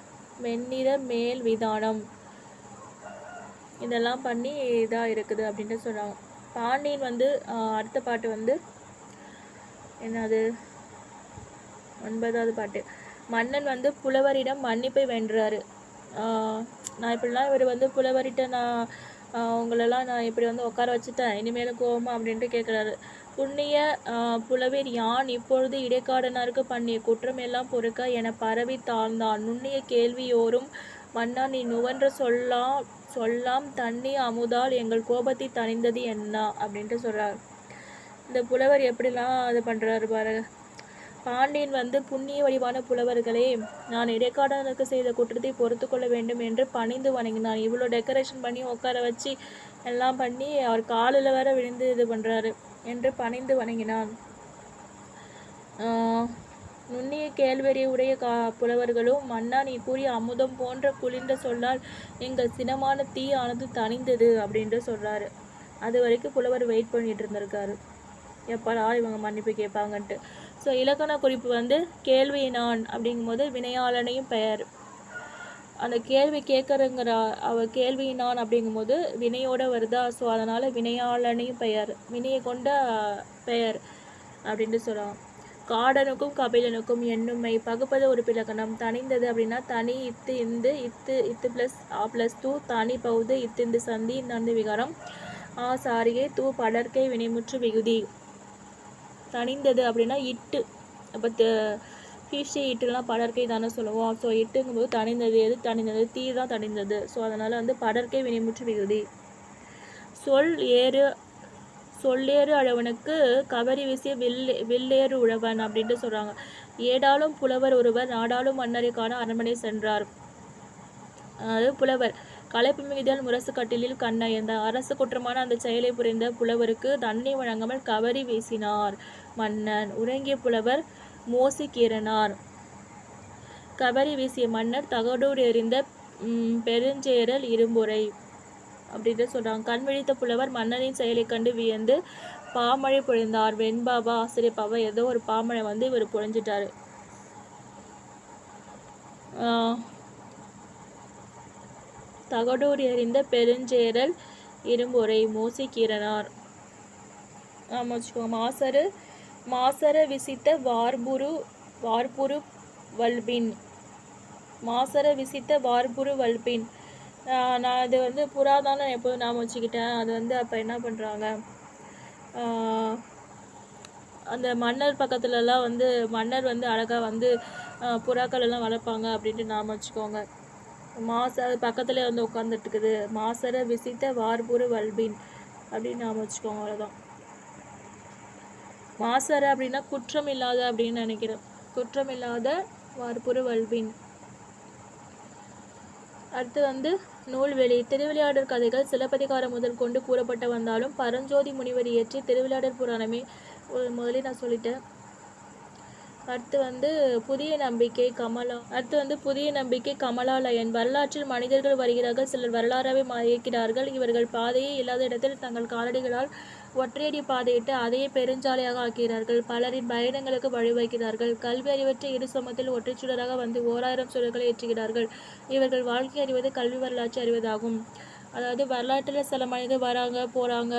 வெண்ணிற மேல் விதானம் இதெல்லாம் பண்ணி இதாக இருக்குது அப்படின்ட்டு சொல்கிறாங்க. பாண்டியன் அடுத்த பாட்டு என்னது 9வது பாட்டு. மன்னன் புலவரிடம் மன்னிப்பை வென்றாரு. நான் இப்படிலாம் இவர் புலவரிட்ட நான் உங்களெல்லாம் நான் இப்படி உட்கார வச்சுட்டேன், இனிமேல் கோவமா அப்படின்ட்டு கேட்குறாரு. புண்ணிய புலவீர் யான் இப்பொழுது இடைக்காடனாருக்கு பண்ணிய குற்றம் எல்லாம் பொறுக்க என பரவி தாழ்ந்தான். நுண்ணிய கேள்வியோரும் மன்னா நீ நுவன்ற சொல்லாம் தண்ணி அமுதால் எங்கள் கோபத்தை தணிந்தது என்ன அப்படின்ட்டு சொல்கிறார். இந்த புலவர் எப்படிலாம் இது பண்ணுறாரு பாரு. பாண்டியன் வந்து புண்ணிய வடிவான புலவர்களே, நான் இடைக்காடனுக்கு செய்த குற்றத்தை பொறுத்து கொள்ள வேண்டும் என்று பணிந்து வணங்கினான். இவ்வளோ டெக்கரேஷன் பண்ணி உட்கார வச்சு எல்லாம் பண்ணி அவர் காலில் வேற விழுந்து இது பண்ணுறாரு என்று பணிந்து வணங்கினான். நுண்ணிய கேள்வெறி உடைய புலவர்களும், மன்னா நீ கூறிய அமுதம் போன்ற குளிர்ந்த சொல்லால் எங்கள் சினமான தீ ஆனது தணிந்தது அப்படின்ட்டு சொல்கிறாரு. அது வரைக்கும் புலவர் வெயிட் பண்ணிட்டு இருந்திருக்காரு, எப்படா இவங்க மன்னிப்பு கேட்பாங்கன்ட்டு. ஸோ இலக்கண குறிப்பு வந்து கேள்வியினான் அப்படிங்கும்போது வினையாளனையும் பெயர். அந்த கேள்வி கேட்குறங்கிற அவ கேள்வியினான் அப்படிங்கும்போது வினையோட வருதா, ஸோ அதனால் வினையாளனையும் பெயர், வினையை கொண்ட பெயர் அப்படின்ட்டு சொல்லலாம். காடனுக்கும் கபிலனுக்கும் எண்ணுமை பகுப்பது ஒரு பிலக்கணம். தனிந்தது அப்படின்னா தனி இத்து இந்து இத்து இத்து ப்ளஸ் ஆ ப்ளஸ் தூ தனி பகுது இத்து சந்தி இந்த விகாரம் ஆ சாரிகை தூ படற்கை வினைமுற்று விகுதி. தனிந்தது அப்படின்னா இட்டு, அப்போ ஹீஷி இட்டுலாம் படற்கை தானே சொல்லுவோம். ஸோ இட்டுங்கும்போது தனிந்தது, எது தனிந்தது, தீ தான் தனிந்தது. ஸோ அதனால் வந்து படற்கை வினைமுற்று விகுதி. சொல்லேறு அழவனுக்கு கவரி வீசிய வில்லேறு உழவன் அப்படின்ட்டு சொல்கிறாங்க. ஏடாலும் புலவர் ஒருவர் நாடாளும் மன்னரை காண அரண்மனை சென்றார். அதாவது புலவர் களைப்பு மிகுதியால் முரசு கட்டிலில் கண்ணயர்ந்த அரசு குற்றமான அந்த செயலை புரிந்த புலவருக்கு தண்டனை வழங்காமல் கவரி வீசினார் மன்னன். உறங்கிய புலவர் மோசி கீரனார். கவரி வீசிய மன்னர் தகடூர் எறிந்த பெருஞ்சேரல் இரும்புரை அப்படின்ட்டு சொல்கிறாங்க. கண் விழித்த புலவர் மன்னரின் செயலை கண்டு வியந்து பாமழை பொழிந்தார். வெண்பாவா ஆசிரியப்பாவா ஏதோ ஒரு பாமழை வந்து இவர் பொழிஞ்சிட்டாரு. தகடூர் எறிந்த பெருஞ்சேரல் இரும்புரை மோசி கீரனார். வச்சுக்கோங்க. மாசர விசித்த வார்புரு வல்பின். மாசர விசித்த வார்புரு வல்பின். நான் அது வந்து புறாதான எப்போதும் நான் வச்சுக்கிட்டேன். அது வந்து அப்போ என்ன பண்ணுறாங்க, அந்த மன்னர் பக்கத்துலலாம் வந்து மன்னர் வந்து அழகாக வந்து புறாக்கள் எல்லாம் வளர்ப்பாங்க அப்படின்ட்டு நாம் வச்சுக்கோங்க. அது பக்கத்தில் வந்து உட்காந்துட்டுருக்குது. மாசர விசித்த வார்புரு வல்பின் அப்படின்னு நாம் வச்சுக்கோங்க. அவ்வளோதான். மாசர அப்படின்னா குற்றம் இல்லாத அப்படின்னு நினைக்கிறேன். குற்றம் இல்லாத வார்புரு வல்பின். அடுத்து வந்து நூல்வெளி. திருவிளையாடற் கதைகள் சிலப்பதிகாரம் முதல் கொண்டு கூறப்பட்டு வந்தாலும் பரஞ்சோதி முனிவர் இயற்றி திருவிளையாடற் புராணமே முதலில் நான் சொல்லிட்டேன். அடுத்து வந்து புதிய நம்பிக்கை கமலாலயன். வரலாற்றில் மனிதர்கள் வருகிறார்கள், சிலர் வரலாறாவே இருக்கிறார்கள். இவர்கள் பாதையே இல்லாத இடத்தில் தங்கள் காலடிகளால் ஒற்றையடி பாதையிட்டு அதையே பெருஞ்சாலையாக ஆக்கிறார்கள். பலரின் பயணங்களுக்கு வழிவகுக்கிறார்கள். கல்வி அறிவற்ற இரு சமத்தில் ஒற்றை சுடராக வந்து 1000 சுடர்களை ஏற்றுகிறார்கள். இவர்கள் வாழ்க்கை அறிவது கல்வி வரலாற்று அறிவதாகும். அதாவது வரலாற்றில் சில மனிதர் வராங்க போகிறாங்க,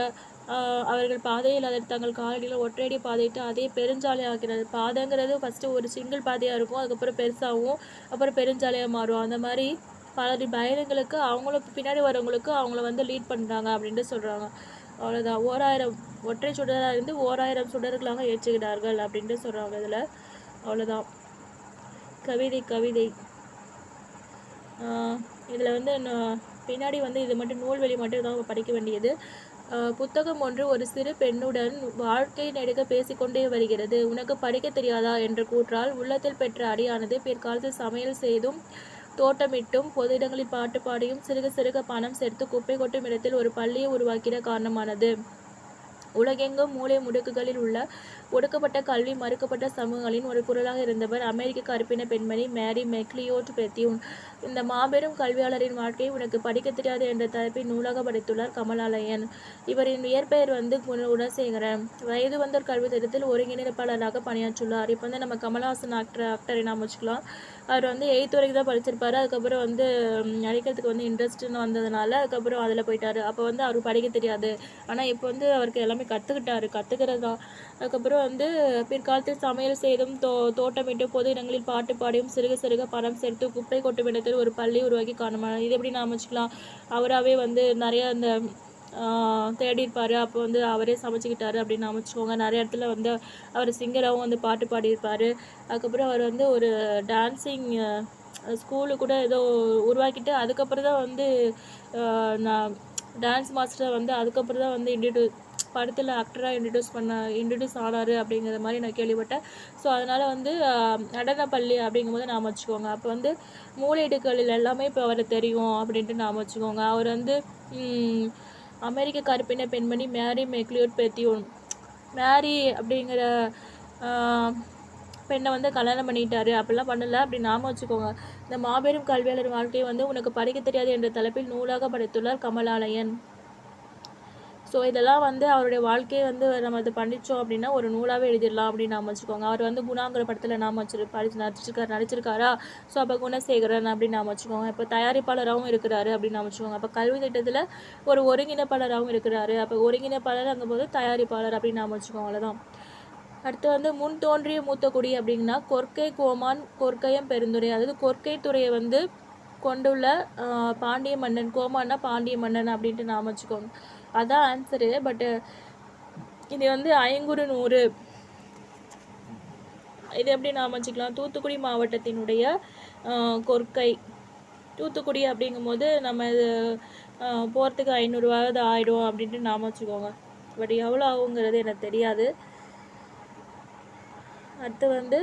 அவர்கள் பாதையில் அதை தங்கள் காலடியில் ஒற்றையடி பாதையிட்டு அதே பெருஞ்சாலை ஆக்கிறது. பாதைங்கிறது ஃபஸ்ட்டு ஒரு சிங்கிள் பாதையாக இருக்கும், அதுக்கப்புறம் பெருசாகவும் அப்புறம் பெருஞ்சாலையாக மாறும். அந்த மாதிரி பலரின் பயணங்களுக்கு அவங்களும் பின்னாடி வரவங்களுக்கு அவங்கள வந்து லீட் பண்ணுறாங்க அப்படின்ட்டு சொல்கிறாங்க. அவ்வளோதான். 1000 ஒற்றை சுடராக இருந்து 1000 சுடர்களாக ஏற்றுகிறார்கள் அப்படின்ட்டு சொல்கிறாங்க இதில். அவ்வளோதான். கவிதை இதில் வந்து பின்னாடி வந்து இது மட்டும் நூல்வெளி மட்டும் தான் படிக்க வேண்டியது. புத்தகம் ஒன்று ஒரு சிறு பெண்ணுடன் வாழ்க்கை நெடுக பேசிக்கொண்டே வருகிறது. உனக்கு படிக்க தெரியாதா என்ற கூற்றால் உள்ளத்தில் பெற்ற அடியானது பிற்காலத்தில் சமையல் செய்தும் தோட்டமிட்டும் பொது இடங்களில் பாட்டு பாடியும் சிறுக சிறுக பணம் சேர்த்து குப்பை கொட்டும் இடத்தில் ஒரு பள்ளியை உருவாக்கிட காரணமானது. உலகெங்கும் மூலை முடுக்குகளில் உள்ள ஒடுக்கப்பட்ட கல்வி மறுக்கப்பட்ட சமூகங்களின் ஒரு குரலாக இருந்தவர் அமெரிக்க கருப்பின பெண்மணி மேரி மெக்லியோட் பெத்தியூன். இந்த மாபெரும் கல்வியாளரின் வாழ்க்கையை உனக்கு படிக்க தெரியாது என்ற தலைப்பில் நூலாக படித்துள்ளார் கமலாலயன். இவரின் இயற்பெயர் வந்து குணசேகரன். வயது வந்தோர் கல்வி திட்டத்தில் ஒருங்கிணைப்பாளராக பணியாற்றுள்ளார். இப்போ வந்து நம்ம கமல்ஹாசன் ஆக்டரை நாம் வச்சுக்கலாம். அவர் வந்து 8th வரைக்கும் தான் படிச்சிருப்பாரு. அதுக்கப்புறம் வந்து நடிக்கிறதுக்கு வந்து இன்ட்ரெஸ்ட்னு வந்ததுனால அதுக்கப்புறம் அதில் போயிட்டார். அப்போ வந்து அவருக்கு படிக்க தெரியாது, ஆனால் இப்போ வந்து அவருக்கு எல்லாமே கற்றுக்கிறது தான். அதுக்கப்புறம் வந்து பிற்காலத்தில் சமையல் செய்தும் தோட்டமிட்டு பொது இடங்களில் பாட்டு பாடியும் சிறுக சிறுக பணம் சேர்த்து குப்பை கொட்டும் இடத்தில் ஒரு பள்ளி உருவாக்கி காணமான. இது எப்படி நாம் வச்சுக்கலாம், அவராகவே வந்து நிறையா அந்த தேடியிருப்பார். அப்போ வந்து அவரே சமைச்சிக்கிட்டாரு அப்படின்னு அமைச்சுக்கோங்க. நிறைய இடத்துல வந்து அவர் சிங்கராகவும் வந்து பாட்டு பாடியிருப்பார். அதுக்கப்புறம் அவர் வந்து ஒரு டான்ஸிங் ஸ்கூலு கூட ஏதோ உருவாக்கிட்டு அதுக்கப்புறம் தான் வந்து நான் டான்ஸ் மாஸ்டர் வந்து அதுக்கப்புறம் தான் வந்து படத்தில் ஆக்டராக இன்ட்ரடியூஸ் ஆனார் அப்படிங்கிற மாதிரி நான் கேள்விப்பட்டேன். ஸோ அதனால் வந்து நடனப்பள்ளி அப்படிங்கும்போது நாம் வச்சுக்கோங்க. அப்போ வந்து மூளையிடுக்களில் எல்லாமே இப்போ அவரை தெரியும் அப்படின்ட்டு நாம் வச்சுக்கோங்க. அவர் வந்து அமெரிக்க கருப்பின பெண்மணி மேரி மெக்லியோட் பெத்தியோன் மேரி அப்படிங்கிற பெண்ணை வந்து கல்யாணம் பண்ணிட்டாரு, அப்படிலாம் பண்ணலை அப்படி நாம வச்சுக்கோங்க. இந்த மாபெரும் கல்வியாளர் வாழ்க்கையை வந்து உனக்கு படிக்க தெரியாது என்ற தலைப்பில் நூலாக படைத்துள்ளார் கமலாலயன். ஸோ இதெல்லாம் வந்து அவருடைய வாழ்க்கையை வந்து நம்ம அதை படித்தோம் அப்படின்னா ஒரு நூலாகவே எழுதிடலாம் அப்படின்னு நாம் வச்சுக்கோங்க. அவர் வந்து குணாங்கிற படத்தில் நாம் நடிச்சிருக்காரா? ஸோ அப்போ குணசேகரன் அப்படின்னு நாம் வச்சுக்கோங்க. இப்போ தயாரிப்பாளராகவும் இருக்கிறாரு அப்படின்னு நாம் வச்சுக்கோங்க. அப்போ கல்வி திட்டத்தில் ஒரு ஒருங்கிணைப்பாளராகவும் இருக்கிறாரு. அப்போ ஒருங்கிணைப்பாளர் அங்கும்போது தயாரிப்பாளர் அப்படின்னு நாம் வச்சுக்கோங்க. அவ்வளோதான். அடுத்து வந்து முன் தோன்றிய மூத்த குடி அப்படின்னா கொற்கை கோமான் கொற்கையம் பெருந்துறை, அதாவது கொற்கை துறையை வந்து கொண்டுள்ள பாண்டிய மன்னன். கோமான்னா பாண்டிய மன்னன் அப்படின்ட்டு நாம் வச்சுக்கோங்க. அதான் ஆன்சரு. பட்டு இது வந்து ஐங்குறு நூறு இது எப்படி நாம் வச்சுக்கலாம்? தூத்துக்குடி மாவட்டத்தினுடைய கொற்கை தூத்துக்குடி அப்படிங்கும்போது நம்ம இது போகிறதுக்கு 500 ரூபாவது ஆயிடும் அப்படின்ட்டு நாம் வச்சுக்கோங்க. பட் எவ்வளோ ஆகுங்கிறது எனக்கு தெரியாது. அடுத்து வந்து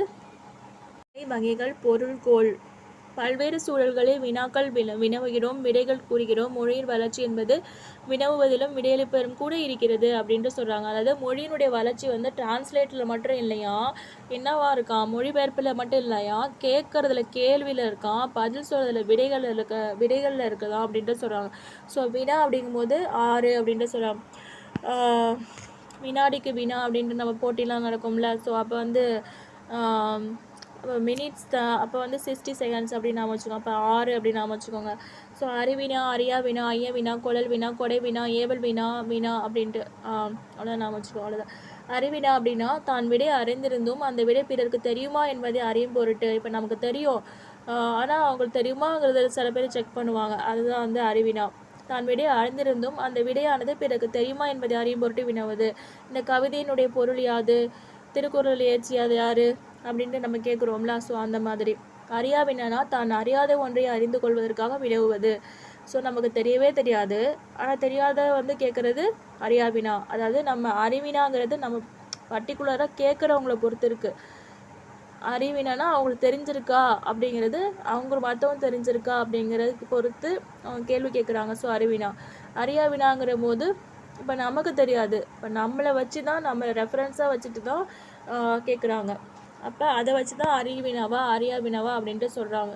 வகைகள் பொருள்கோள். பல்வேறு சூழல்களில் வினாக்கள் வினவுகிறோம், விடைகள் கூறுகிறோம். மொழியின் வளர்ச்சி என்பது வினவுவதிலும் விடையளிப்பதிலும் கூட இருக்கிறது அப்படின்ட்டு சொல்கிறாங்க. அதாவது மொழியினுடைய வளர்ச்சி வந்து டிரான்ஸ்லேட்டில் மட்டும் இல்லையா, என்னவா இருக்கான், மொழிபெயர்ப்பில் மட்டும் இல்லையா, கேட்கறதுல கேள்வியில் இருக்கான், பதில் சொல்கிறதுல விடைகளில் இருக்குதான் அப்படின்ட்டு சொல்கிறாங்க. ஸோ வினா அப்படிங்கும்போது 6 அப்படின்ட்டு சொல்கிறாங்க. வினாடிக்கு வினா அப்படின்ட்டு நம்ம போட்டிலாம் நடக்கும்ல. ஸோ அப்போ வந்து மினிட்ஸ் அப்போ வந்து 60 செகண்ட்ஸ் அப்படின்னு நாம் வச்சுக்கோங்க. அப்போ 6 அப்படின்னு நாம் வச்சுக்கோங்க. ஸோ அறிவினா, அறியா வினா, ஐய வினா, குழல் வினா, கொடை வினா, ஏவல் வினா அப்படின்ட்டு அவ்வளோதான் நாம் வச்சுக்கோங்க. அவ்வளோதான். அறிவினா அப்படின்னா தான் விடை அறிந்திருந்தும் அந்த விடை பிறருக்கு தெரியுமா என்பதை அறியும் பொருட்டு. இப்போ நமக்கு தெரியும், ஆனால் அவங்களுக்கு தெரியுமாங்கிறத சில பேர் செக் பண்ணுவாங்க. அதுதான் வந்து அறிவினா. தான் விடை அறிந்திருந்தும் அந்த விடையானது பிறகு தெரியுமா என்பதை அறியும் பொருட்டு வினவுவது. இந்த கவிதையினுடைய பொருள் யாது, திருக்குறள் இயற்றியது யாரு அப்படின்ட்டு நம்ம கேட்குறோம்ல. ஸோ அந்த மாதிரி. அறியா வினானா தான் அறியாத ஒன்றை அறிந்து கொள்வதற்காக வினவுவது. ஸோ நமக்கு தெரியவே தெரியாது, ஆனால் தெரியாத வந்து கேட்குறது அறியா வினா. அதாவது நம்ம அறிவினாங்கிறது நம்ம பர்டிகுலராக கேட்குறவங்கள பொறுத்து இருக்குது. அறிவினா அவங்களுக்கு தெரிஞ்சிருக்கா அப்படிங்கிறது, அவங்க மற்றவங்க தெரிஞ்சிருக்கா அப்படிங்கிறதுக்கு பொறுத்து அவங்க கேள்வி கேட்குறாங்க. ஸோ அறிவினா. அறியா வினாங்கிற போது இப்போ நமக்கு தெரியாது, இப்போ நம்மளை வச்சு தான், நம்ம ரெஃபரன்ஸாக வச்சுட்டு தான் கேட்குறாங்க. அப்போ அதை வச்சு தான் அறிவினாவா அறியா வினாவா அப்படின்ட்டு சொல்கிறாங்க.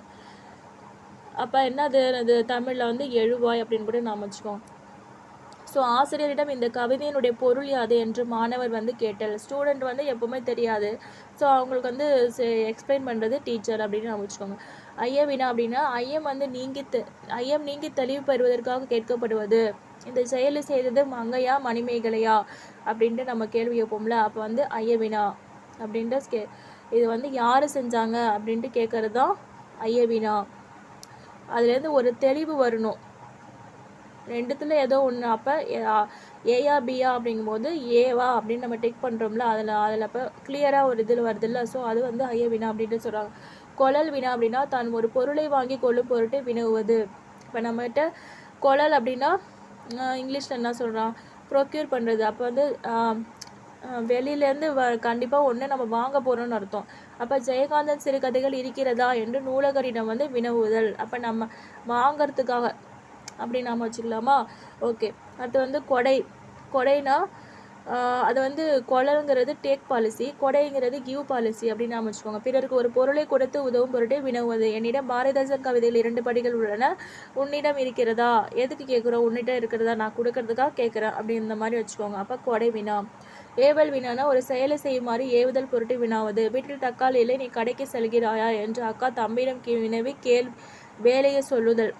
அப்போ என்னது, அது தமிழில் வந்து எழுவாய் அப்படின்னு கூட நாம் வச்சுக்கோம். ஸோ ஆசிரியரிடம் இந்த கவிதையினுடைய பொருள் யாது என்று மாணவர் வந்து கேட்டல். ஸ்டூடெண்ட் வந்து எப்போவுமே தெரியாது, ஸோ அவங்களுக்கு வந்து எக்ஸ்பிளைன் பண்ணுறது டீச்சர் அப்படின்னு நம்ம வச்சுக்கோங்க. ஐய வினா அப்படின்னா ஐயம் வந்து நீங்கி தெளிவு பெறுவதற்காக கேட்கப்படுவது. இந்த செயலை செய்தது மங்கையா மணிமேகலையா அப்படின்ட்டு நம்ம கேள்வி கேட்போம்ல. அப்போ வந்து ஐய வினா அப்படின்ட்டு இது வந்து யார் செஞ்சாங்க அப்படின்ட்டு கேட்குறது தான் ஐய வினா. அதுலேருந்து ஒரு தெளிவு வரணும், ரெண்டுத்தில் ஏதோ ஒன்று. அப்போ ஏயா பியா அப்படிங்கும்போது ஏவா அப்படின்னு நம்ம டெக் பண்ணுறோம்ல, அதில் அப்போ கிளியராக ஒரு இதில் வருதில்ல. ஸோ அது வந்து ஐய வினா அப்படின்ட்டு சொல்கிறாங்க. கொழல் வினா அப்படின்னா தான் ஒரு பொருளை வாங்கி கொள்ளும் பொருட்டு வினவுவது. இப்போ நம்மகிட்ட கொழல் அப்படின்னா இங்கிலீஷில் என்ன சொல்கிறான், ப்ரொக்யூர் பண்ணுறது. அப்போ வந்து வெளியிலேருந்து கண்டிப்பாக ஒன்று நம்ம வாங்க போகிறோம்னு அர்த்தம். அப்போ ஜெயகாந்தன் சிறுகதைகள் இருக்கிறதா என்று நூலகரிடம் வந்து வினவுதல். அப்போ நம்ம வாங்கிறதுக்காக அப்படி நாம் வச்சுக்கலாமா? ஓகே. அடுத்து வந்து கொடைனா அது வந்து கொலைங்கிறது டேக் பாலிசி, கொடைங்கிறது கிவ் பாலிசி அப்படின்னு நாம் வச்சுக்கோங்க. பிறருக்கு ஒரு பொருளை கொடுத்து உதவும் பொருட்டு வினவுவது. என்னிடம் பாரதிதாசன் கவிதையில் 2 படிகள் உள்ளன, உன்னிடம் இருக்கிறதா? எதுக்கு கேட்குறோம்? உன்னிடம் இருக்கிறதா, நான் கொடுக்கறதுக்காக கேட்குறேன் அப்படின்ற மாதிரி வச்சுக்கோங்க. அப்போ கொடை வினா. ஏவல் வினானா ஒரு செயலை செய்யுமாறு ஏவுதல் பொருட்டு வினாவது. வீட்டில் தக்காளி இல்லை, நீ கடைக்கு செல்கிறாயா என்று அக்கா தம்பியிடம் வினவி வேலையை சொல்லுதல்.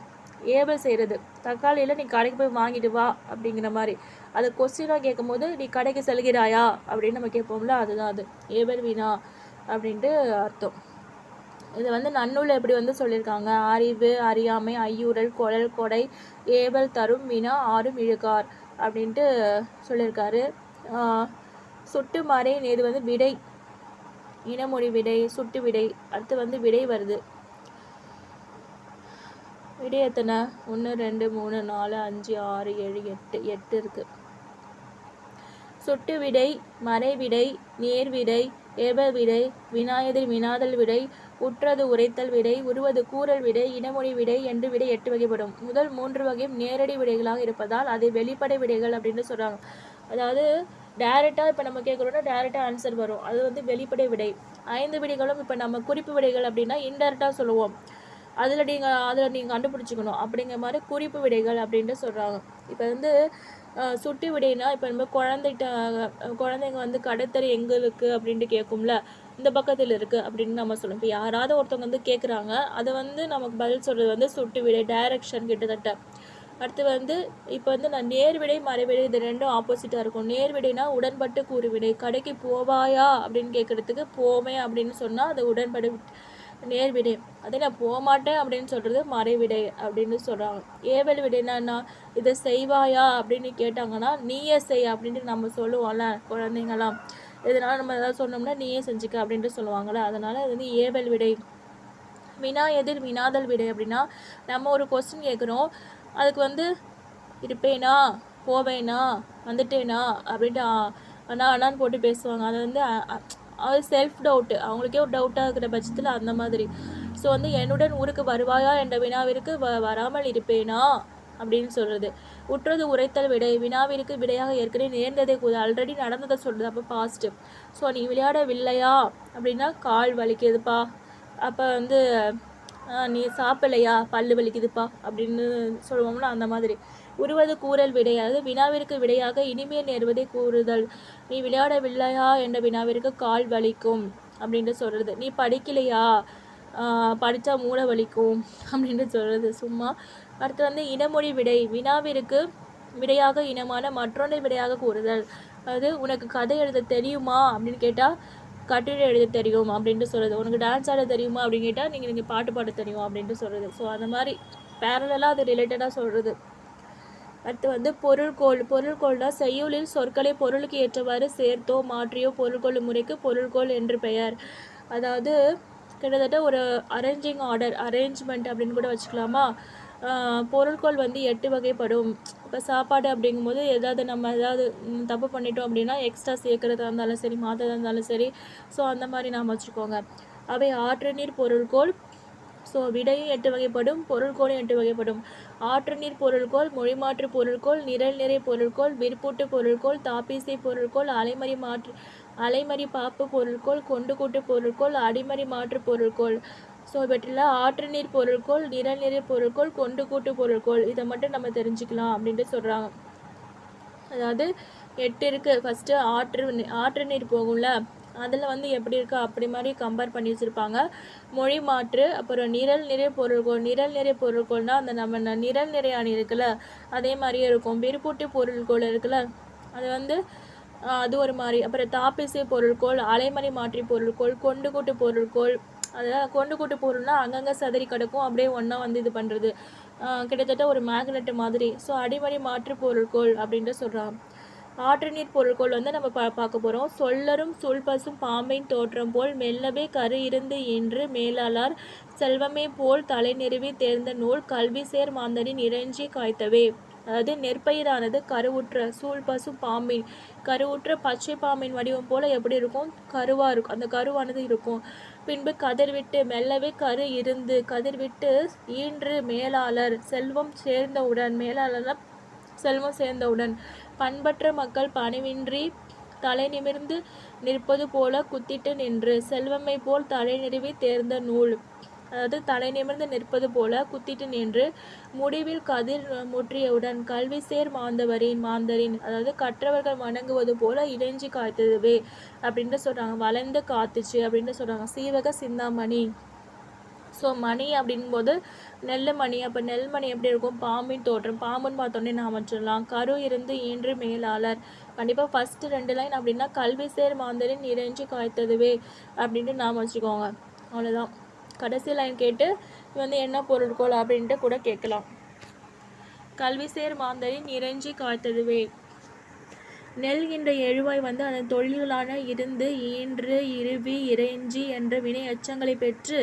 ஏவல் செய்கிறது. தக்காளியில் நீ கடைக்கு போய் வாங்கிட்டு வா அப்படிங்கிற மாதிரி. அதை கொஸ்டினாக கேட்கும் போது நீ கடைக்கு செல்கிறாயா அப்படின்னு நம்ம கேட்போம்ல, அதுதான் அது ஏவல் வினா அப்படின்ட்டு அர்த்தம். இது வந்து நன்னூல் எப்படி வந்து சொல்லியிருக்காங்க, அறிவு, அறியாமை, ஐயூரல், கொழல், கொடை, ஏவல், தரும், வினா, ஆறும் இழுக்கார் அப்படின்ட்டு சொல்லியிருக்காரு. சுட்டு மறை இது வந்து விடை, இனமொழி விடை, சுட்டு விடை. அடுத்து வந்து விடை வருது. விடை எத்தனை? 1 2 3 4 5 6 7 8 8 இருக்கு. சுட்டு விடை, மறை விடை, நேர் விடை, ஏப விடை, வினாயதில் வினாதல் விடை, உற்றது உரைத்தல் விடை, உருவது கூறல் விடை, இனமொழி விடை என்று விடை 8 வகைப்படும். முதல் 3 வகையும் நேரடி விடைகளாக இருப்பதால் அதை வெளிப்படை விடைகள் அப்படின்னு சொல்கிறாங்க. அதாவது டேரெக்டாக இப்போ நம்ம கேட்குறோன்னா டேரெக்டாக ஆன்சர் வரும், அது வந்து வெளிப்படை விடை. 5 விடைகளும் இப்போ நம்ம குறிப்பு விடைகள் அப்படின்னா இன்டெரக்டாக சொல்லுவோம், அதில் நீங்கள் கண்டுபிடிச்சிக்கணும். அப்படிங்கிற மாதிரி குறிப்பு விடைகள் அப்படின்ட்டு சொல்கிறாங்க. இப்போ வந்து சுட்டு விடைனா இப்போ நம்ம குழந்தைங்க வந்து கடத்தறி எங்களுக்கு அப்படின்ட்டு கேட்கும்ல, இந்த பக்கத்தில் இருக்குது அப்படின்னு நம்ம சொல்லணும். இப்போ யாராவது ஒருத்தவங்க வந்து கேட்குறாங்க, அதை வந்து நமக்கு பதில் சொல்கிறது வந்து சுட்டு விடை, டைரக்ஷன் கிட்டத்தட்ட. அடுத்து வந்து இப்போ வந்து நான் நேர்விடை மறைவிடை இது ரெண்டும் ஆப்போசிட்டாக இருக்கும். நேர்விடைனா உடன்பட்டு கூறுவிடை, கடைக்கு போவாயா அப்படின்னு கேட்குறதுக்கு போமே அப்படின்னு சொன்னால் அது உடன்படு நேர்விடை. அதே நான் போகமாட்டேன் அப்படின்னு சொல்கிறது மறைவிடை அப்படின்னு சொல்கிறாங்க. ஏவல் விடைனா இதை செய்வாயா அப்படின்னு கேட்டாங்கன்னா நீயே செய் அப்படின்ட்டு நம்ம சொல்லுவோம்ல குழந்தைங்களாம். இதனால் நம்ம எதாவது சொன்னோம்னா நீயே செஞ்சுக்க அப்படின்ட்டு சொல்லுவாங்கள்ல, அதனால் இது வந்து ஏவல் விடை. வினா எதிர் வினாதல் விடை அப்படின்னா நம்ம ஒரு கொஸ்டின் கேட்குறோம், அதுக்கு வந்து இருப்பேனா, போவேனா, வந்துட்டேனா அப்படின்ட்டு அண்ணான்னு போட்டு பேசுவாங்க. அதை வந்து அது செல்ஃப் டவுட்டு, அவங்களுக்கே ஒரு டவுட்டாக இருக்கிற பட்சத்தில் அந்த மாதிரி. ஸோ வந்து என்னுடன் ஊருக்கு வருவாயா என்ற வினாவிற்கு வராமல் இருப்பேனா அப்படின்னு சொல்கிறது. உற்றது உரைத்தல் விடை, வினாவிற்கு விடையாக ஏற்கனவே நேர்ந்ததை ஆல்ரெடி நடந்ததை சொல்கிறது, அப்போ பாஸ்ட்டு. ஸோ நீ விளையாடவில்லையா அப்படின்னா கால் வலிக்குதுப்பா, அப்போ வந்து நீ சாப்பிடலையா பல்லு வலிக்குதுப்பா அப்படின்னு சொல்லுவோம்னா அந்த மாதிரி. உருவது கூறல் விடை, அதாவது வினாவிற்கு விடையாக இனிமேல் நேர்வதை கூறுதல். நீ விளையாடவில்லையா என்ற வினாவிற்கு கால் வலிக்கும் அப்படின்ட்டு சொல்கிறது. நீ படிக்கலையா, படித்தா மூளை வலிக்கும் அப்படின்ட்டு சொல்கிறது சும்மா. அடுத்து வந்து இனமொழி விடை, வினாவிற்கு விடையாக இனமான மற்றொன்றை விடையாக கூறுதல். அதாவது உனக்கு கதை எழுத தெரியுமா அப்படின்னு கேட்டால் கட்டுரை எழுத தெரியும் அப்படின்ட்டு சொல்கிறது. உனக்கு டான்ஸ் ஆட தெரியுமா அப்படின்னு கேட்டால் நீங்கள் பாட்டு பாட தெரியும் அப்படின்ட்டு சொல்கிறது. ஸோ அந்த மாதிரி பேரலாக அது ரிலேட்டடாக சொல்கிறது. அடுத்து வந்து பொருள்கோள். பொருள்கோள்னா செய்யுளில் சொற்களை பொருளுக்கு ஏற்றவாறு சேர்த்தோ மாற்றியோ பொருள்கொள்ளும் முறைக்கு பொருள்கோள் என்று பெயர். அதாவது கிட்டத்தட்ட ஒரு அரேஞ்சிங் ஆர்டர், அரேஞ்ச்மெண்ட் அப்படின்னு கூட வச்சுக்கலாமா. பொருள்கோள் வந்து 8 வகைப்படும். இப்போ சாப்பாடு அப்படிங்கும்போது நம்ம ஏதாவது தப்பு பண்ணிட்டோம் அப்படின்னா எக்ஸ்ட்ரா சேர்க்குறதா இருந்தாலும் சரி, மாற்றதா இருந்தாலும் சரி, ஸோ அந்த மாதிரி நாம் வச்சுக்கோங்க. அவை ஆற்று நீர் பொருள்கோள். ஸோ விடையும் 8 வகைப்படும், பொருள்கோளும் 8 வகைப்படும். ஆற்று நீர் பொருள்கோள், மொழிமாற்று பொருள்கோள், நிரல் நிறை பொருள்கோள், விற்பூட்டு பொருள்கோள், தாப்பீசை பொருள்கோள், அலைமறி பாப்பு பொருள்கோள், கொண்டு கூட்டு பொருள்கோள், அடிமறி மாற்று பொருள்கோள். ஸோ இவற்றில் ஆற்று நீர் பொருள்கோள், நிரல் நிறை பொருள்கோள், கொண்டு கூட்டு பொருள்கோள், இதை மட்டும் நம்ம தெரிஞ்சுக்கலாம் அப்படின்ட்டு சொல்கிறாங்க. அதாவது 8 இருக்குது. ஃபஸ்ட்டு ஆற்று நீர் போகும்ல, அதில் வந்து எப்படி இருக்குது அப்படி மாதிரி கம்பேர் பண்ணி வச்சுருப்பாங்க. மொழி மாற்று, அப்புறம் நிரல் நிறை பொருள்கோள். நிரல் நிறை பொருள்கோள்னால் அந்த நம்ம நிரல் நிறை அணி இருக்குல்ல அதே மாதிரியே இருக்கும். விற்பூட்டு பொருள்கோள் இருக்குல்ல அது வந்து அது ஒரு மாதிரி. அப்புறம் தாப்பிசை பொருள்கோள், அலைமறி மாற்றி பொருள்கோள், கொண்டு கூட்டு பொருள்கோள். அதாவது கொண்டு கூட்டு பொருள்னால் அங்கங்கே சதறி கிடக்கும், அப்படியே ஒன்றா வந்து இது பண்ணுறது, கிட்டத்தட்ட ஒரு மேக்னெட் மாதிரி. ஸோ அடிமறி மாற்று பொருள்கோள் அப்படின்ட்டு சொல்கிறாங்க. ஆற்று நீர் பொருள்கோள் வந்து நம்ம பார்க்க போகிறோம். சொல்லரும் சூழ்பசும் பாம்பின் தோற்றம் போல் மெல்லவே கரு இருந்து இன்று மேலாளார் செல்வமே போல் தலை நிறுவி தேர்ந்த நூல் கல்வி சேர் மாந்தரின் இறைஞ்சி காய்த்தவே. அதாவது நெற்பயிரானது கருவுற்ற சூழ்பசும் பாம்பின், கருவுற்ற பச்சை பாம்பின் வடிவம் போல் எப்படி இருக்கும், கருவாக இருக்கும், அந்த கருவானது இருக்கும். பின்பு கதிர்விட்டு மெல்லவே கரு இருந்து கதிர்விட்டு ஈன்று மேலாளர் செல்வம் சேர்ந்தவுடன், மேலாளர் செல்வம் சேர்ந்தவுடன் பண்பற்ற மக்கள் பணிவின்றி தலை நிமிர்ந்து நிற்பது போல குத்திட்டு நின்று செல்வமை போல் தலை நிறுவி தேர்ந்த நூல். அதாவது தலை நிமிர்ந்து நிற்பது போல குத்திட்டு நின்று முடிவில் கதிர் முற்றியவுடன் கல்வி சேர் மாந்தரின் அதாவது கற்றவர்கள் வணங்குவது போல இறைஞ்சி காய்த்ததுவே அப்படின்ட்டு சொல்கிறாங்க. வளர்ந்து காத்துச்சு அப்படின்ட்டு சொல்கிறாங்க. சீவக சிந்தாமணி. ஸோ மணி அப்படிங்கும்போது நெல் மணி. அப்போ நெல்மணி எப்படி இருக்கும், பாம்பின் தோற்றம். பாம்புன்னு பார்த்தோன்னே நாம் வச்சிடலாம். கரு இருந்து ஈன்று மேலாளர். கண்டிப்பாக ஃபஸ்ட்டு 2 லைன் அப்படின்னா கல்வி சேர் மாந்தரின் இறைஞ்சி காய்த்ததுவே அப்படின்ட்டு நாம் வச்சுக்கோங்க. அவ்வளோதான். கடைசி லைன் கேட்டு வந்து என்ன பொருட்கோள் அப்படின்ட்டு கூட கேட்கலாம். கல்வி சேர் மாந்தரின் இறைஞ்சி காய்த்ததுவே. நெல்கின்ற எழுவாய் வந்து அதன் தொழில்களான இருந்து, ஈன்று, இருவி, இறைஞ்சி என்ற வினை எச்சங்களை பெற்று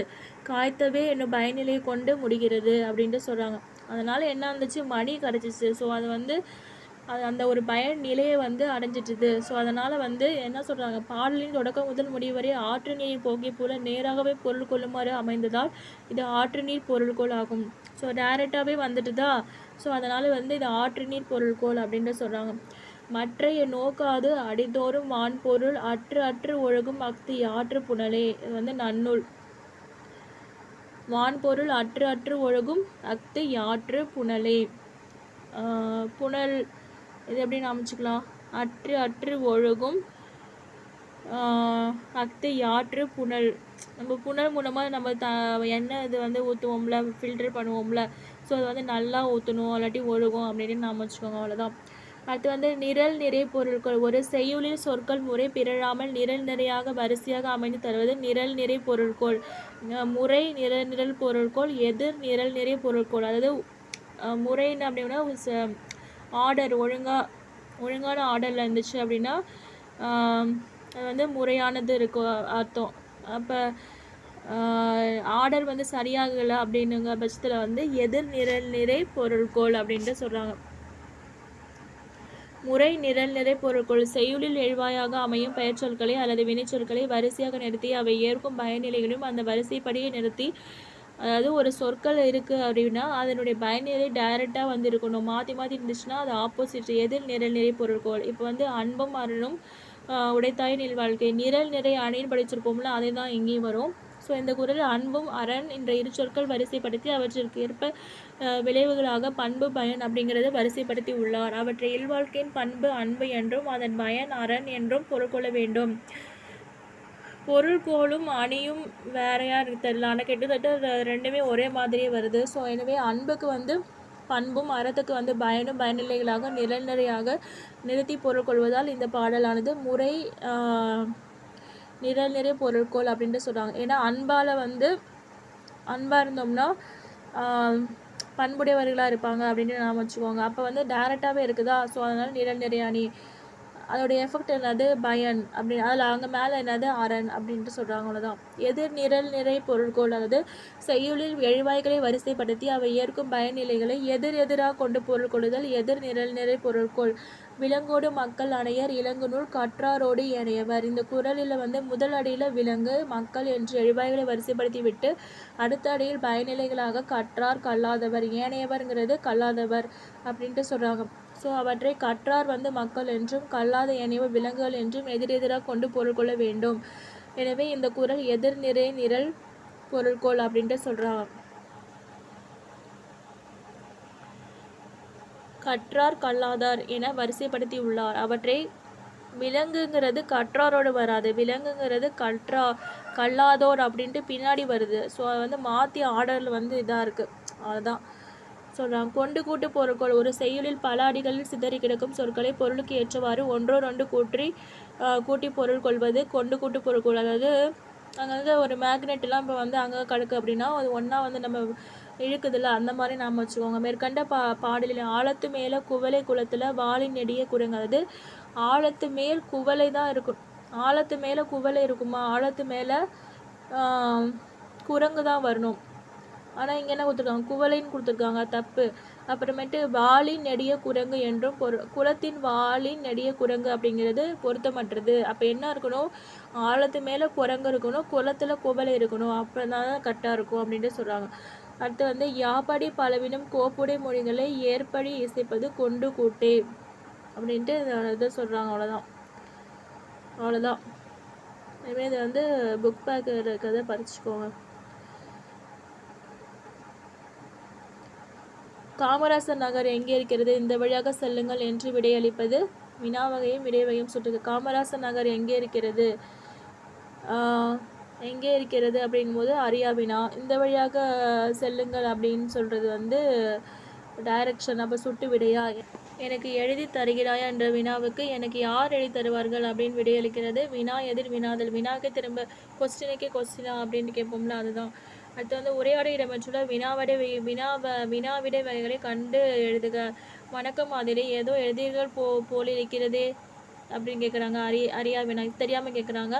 காய்த்தவே என்னும் பயனிலை கொண்டு முடிகிறது அப்படின்ட்டு சொல்கிறாங்க. அதனால் என்ன இருந்துச்சு, மணி கிடச்சிச்சு. ஸோ அது வந்து அது அந்த ஒரு பயன் நிலையை வந்து அடைஞ்சிட்டுது. ஸோ அதனால் வந்து என்ன சொல்கிறாங்க, பாடலின் தொடக்கம் முதல் முடிவு வரை ஆற்று நீர் போக்கி போல நேராகவே பொருள் கொள்ளுமாறு அமைந்ததால் இது ஆற்று நீர் பொருள்கோள் ஆகும். ஸோ டைரெக்டாகவே வந்துட்டுதா. ஸோ அதனால் வந்து இது ஆற்று நீர் பொருள்கோள் அப்படின்ட்டு சொல்கிறாங்க. மற்றைய நோக்காது அடிதோறும் வான்பொருள் அற்று அற்று ஒழுகும் அஃது யாற்று புனலே. இது வந்து நன்னூல். வான்பொருள் அற்று அற்று ஒழுகும் அஃது யாற்று புனலே. புனல் இது எப்படி அமைச்சுக்கலாம், அற்று அற்று ஒழுகும் அஃது யாற்று புனல். நம்ம புனல் மூலமாக நம்ம எண்ணெய் இது வந்து ஊற்றுவோம்ல, ஃபில்டர் பண்ணுவோம்ல. ஸோ அது வந்து நல்லா ஊற்றணும், இல்லாட்டி ஒழுகும் அப்படின்னு நாம் வச்சுக்கோங்க. அவ்வளோதான். அடுத்து வந்து நிரல் நிறை பொருட்கள். ஒரு செய்யுளில் சொற்கள் முறை பிறழாமல் நிரல் நிறையாக வரிசையாக அமைந்து தருவது நிரல் நிறை பொருட்கோள். முறை நிரல் பொருட்கோள், எதிர் நிரல் நிறை பொருட்கோள். அதாவது முறைன்னு அப்படின்னா ஆர்டர் ஒழுங்கான ஆர்டரில் இருந்துச்சு அப்படின்னா அது வந்து முறையானது இருக்கும் அர்த்தம். அப்போ ஆர்டர் வந்து சரியாகலை அப்படின்னுங்க பட்சத்தில் வந்து எதிர் நிரல் நிறை பொருட்கோள் அப்படின்ட்டு சொல்கிறாங்க. முறை நிரல் நிறை பொருட்கோள். செய்யுளில் எழுவாயாக அமையும் பெயர்ச்சொற்களை அல்லது வினைச்சொற்களை வரிசையாக நிறுத்தி அவை ஏற்கும் பயனிலைகளையும் அந்த வரிசைப்படியை நிறுத்தி, அதாவது ஒரு சொற்கள் இருக்குது அப்படின்னா அதனுடைய பயனிலை டைரெக்டாக வந்து இருக்கணும். மாற்றி மாற்றி இருந்துச்சுன்னா அது ஆப்போசிட், எதிர் நிரல் நிறை பொருட்கோள். இப்போ வந்து அன்பும் அருணும் உடைத்தாய் நில் வாழ்க்கை, நிரல் நிறை அணின்னு படிச்சிருப்போம்ல, அதே தான் இங்கேயும் வரும். ஸோ இந்த குறளில் அன்பும் அரண் என்ற இரு சொற்கள் வரிசைப்படுத்தி அவற்றிற்கு ஏற்ப விளைவுகளாக பண்பு பயன் அப்படிங்கிறத வரிசைப்படுத்தி உள்ளார். அவற்றை இல்வாழ்க்கையின் பண்பு அன்பு என்றும் அதன் பயன் அரண் என்றும் பொருள் கொள்ள வேண்டும். பொருள்கோளும் அணியும் வேறையா தெரியல, ஆனால் கிட்டத்தட்ட ரெண்டுமே ஒரே மாதிரியே வருது. ஸோ எனவே அன்புக்கு வந்து பண்பும் அறத்துக்கு வந்து பயனும் பயனிலைகளாக நிரல்நிறையாக நிறுத்தி பொருள் கொள்வதால் இந்த பாடலானது முறை நிரல் நிறை பொருட்கோள் அப்படின்ட்டு சொல்கிறாங்க. ஏன்னா அன்பாக இருந்தோம்னா பண்புடையவர்களாக இருப்பாங்க அப்படின்ட்டு நாம் வச்சுக்கோங்க. அப்போ வந்து டைரெக்டாகவே இருக்குதா. ஸோ அதனால் நிரல் நிறை அணி, அதோடைய எஃபெக்ட் என்னது பயன் அப்படி, அதில் அங்கே மேலே என்னது அரண் அப்படின்ட்டு சொல்கிறாங்க. அவ்வளோதான். எதிர் நிரல் நிறை பொருட்கோள். அதாவது செய்யுளில் எழுவாய்களை வரிசைப்படுத்தி அவை ஏற்கும் பயனிலைகளை எதிராக கொண்டு பொருள் கொள்ளுதல் எதிர் நிரல் நிறை பொருட்கோள். விலங்கோடு மக்கள் அணையர் இலங்குநூல் கற்றாரோடு ஏனையவர். இந்த குறளில் வந்து முதல் அடியில் விலங்கு மக்கள் என்று எழுவாய்களை வரிசைப்படுத்தி விட்டு அடுத்த அடியில் பயனிலைகளாக கற்றார் கல்லாதவர், ஏனையவர்ங்கிறது கல்லாதவர் அப்படின்ட்டு சொல்கிறாங்க. ஸோ அவற்றை கற்றார் வந்து மக்கள் என்றும் கல்லாத ஏனையவர் விலங்குகள் என்றும் எதிராக கொண்டு பொருள் கொள்ள வேண்டும். எனவே இந்த குறள் எதிர் நிறை நிரல் பொருட்கோள் அப்படின்ட்டு சொல்கிறாங்க. கற்றார் கல்லாதார் என வரிசைப்படுத்தி உள்ளார். அவற்றை விலங்குங்கிறது கற்றாரோடு வராது, விலங்குங்கிறது கல்லாதோர் அப்படின்ட்டு பின்னாடி வருது. ஸோ அது வந்து மாற்றி ஆர்டரில் வந்து இதாக இருக்குது. அதுதான் சொல்கிறாங்க. கொண்டு கூட்டு பொருட்கள். ஒரு செய்யுளில் பல அடிகளில் சிதறி கிடக்கும் சொற்களை பொருளுக்கு ஏற்றவாறு ஒன்றோடு கூட்டி பொருள் கொள்வது கொண்டு கூட்டு பொருட்கள். அதாவது அங்கே வந்து ஒரு மேக்னெட்லாம் இப்போ வந்து அங்கே கிடக்கு அப்படின்னா அது ஒன்றா வந்து நம்ம இழுக்குதில்ல, அந்த மாதிரி நாம் வச்சுக்கோங்க. மேற்கண்ட பாடலில் ஆழத்து மேலே குவளை குளத்தில் வாளின் நெடிய குரங்கு. அதாவது ஆழத்து மேல் குவளை தான் இருக்கும். ஆழத்து மேலே குவளை இருக்குமா, ஆழத்து மேலே குரங்கு தான் வரணும். ஆனால் இங்கே என்ன கொடுத்துருக்காங்க, குவளைன்னு கொடுத்துருக்காங்க, தப்பு. அப்புறமேட்டு வாளின் நெடிய குரங்கு என்றும் குளத்தின் வாளின் நெடிய குரங்கு அப்படிங்கிறது பொருத்தமற்றது. அப்போ என்ன இருக்கணும், ஆழத்து மேலே குரங்கு இருக்கணும், குளத்தில் குவளை இருக்கணும், அப்போ தான் கரெக்டாக இருக்கும் அப்படின்ட்டு சொல்கிறாங்க. அடுத்து வந்து யாப்படி பலவினும் கோப்புடை மொழிகளை ஏற்படி இசைப்பது கொண்டு கூட்டே அப்படின்ட்டு இதை சொல்கிறாங்க. அவ்வளோதான். இனிமேல் இதை வந்து புக் பேக் இருக்கிறத படிச்சுக்கோங்க. காமராசர் நகர் எங்கே இருக்கிறது, இந்த வழியாக செல்லுங்கள் என்று விடையளிப்பது வினாவகையும் விடைவகையும் சுட்டுது. காமராசர் நகர் எங்கே இருக்கிறது அப்படிங்கும்போது அரியாவினா. இந்த வழியாக செல்லுங்கள் அப்படின்னு சொல்கிறது வந்து டைரக்ஷன். அப்போ சுட்டு விடையா. எனக்கு எழுதி தருகிறாயா என்ற வினாவுக்கு எனக்கு யார் எழுதி தருவார்கள் அப்படின்னு விடையளிக்கிறது வினா எதிர் வினாதல். வினாக்கே திரும்ப கொஸ்டினுக்கே கொஸ்டினா அப்படின்னு கேட்போம்ல, அதுதான். அடுத்து வந்து உரையாட இடம்பெற்றுள்ள வினாவிடை வகைகளை கண்டு எழுதுக. வணக்கம் மாதிரி ஏதோ எழுதியர்கள் போலிருக்கிறதே. அப்படின்னு கேட்குறாங்க. அறியா வினா தெரியாமல் கேட்குறாங்க.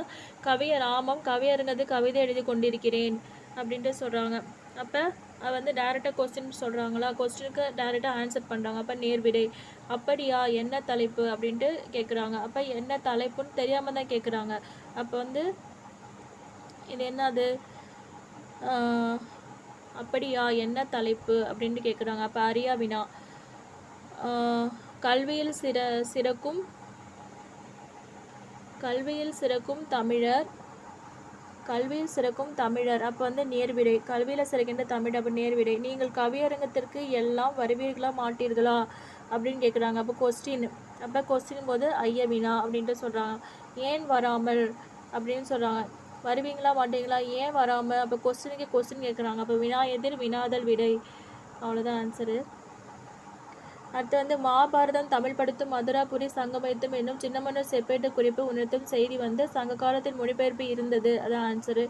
கவியர் ஆமாம், கவியருங்கிறது கவிதை எழுதி கொண்டிருக்கிறேன் அப்படின்ட்டு சொல்கிறாங்க. அப்போ வந்து டேரெக்டாக கொஸ்டின் சொல்கிறாங்களா, கொஸ்டினுக்கு டேரெக்டாக ஆன்சர் பண்ணுறாங்க. அப்போ நேர்விடை. அப்படியா, என்ன தலைப்பு அப்படின்ட்டு கேட்குறாங்க. அப்போ என்ன தலைப்புன்னு தெரியாமல் தான் கேட்குறாங்க. அப்போ வந்து இது என்னது, அப்படியா என்ன தலைப்பு அப்படின்ட்டு கேட்குறாங்க. அப்போ அறியா வினா. கல்வியில் சிறக்கும் தமிழர், கல்வியில் சிறக்கும் தமிழர். அப்போ வந்து நேர்விடை. கல்வியில் சிறக்கின்ற தமிழ், அப்போ நேர்விடை. நீங்கள் கவியரங்கத்திற்கு எல்லாம் வருவீர்களா மாட்டீர்களா அப்படின்னு கேட்குறாங்க. அப்போ கொஸ்டின். அப்போ கொஸ்டின் போது ஐய வினா அப்படின்ட்டு சொல்கிறாங்க. ஏன் வராமல் அப்படின்னு சொல்கிறாங்க. வருவீங்களா மாட்டீங்களா, ஏன் வராமல். அப்போ கொஸ்டினுக்கு கொஸ்டின் கேட்குறாங்க. அப்போ வினா எதிர், வினாதல் விடை. அவ்வளோதான் ஆன்சரு. அடுத்து வந்து மகாபாரதம் தமிழ் படுத்தும் மதுராபுரி சங்கமைத்தும் என்னும் சின்னமன்னர் செப்பேட்டு குறிப்பு உணர்த்தும் செய்தி வந்து சங்க காலத்தில் மொழிபெயர்ப்பு இருந்தது. அதான் ஆன்சரு.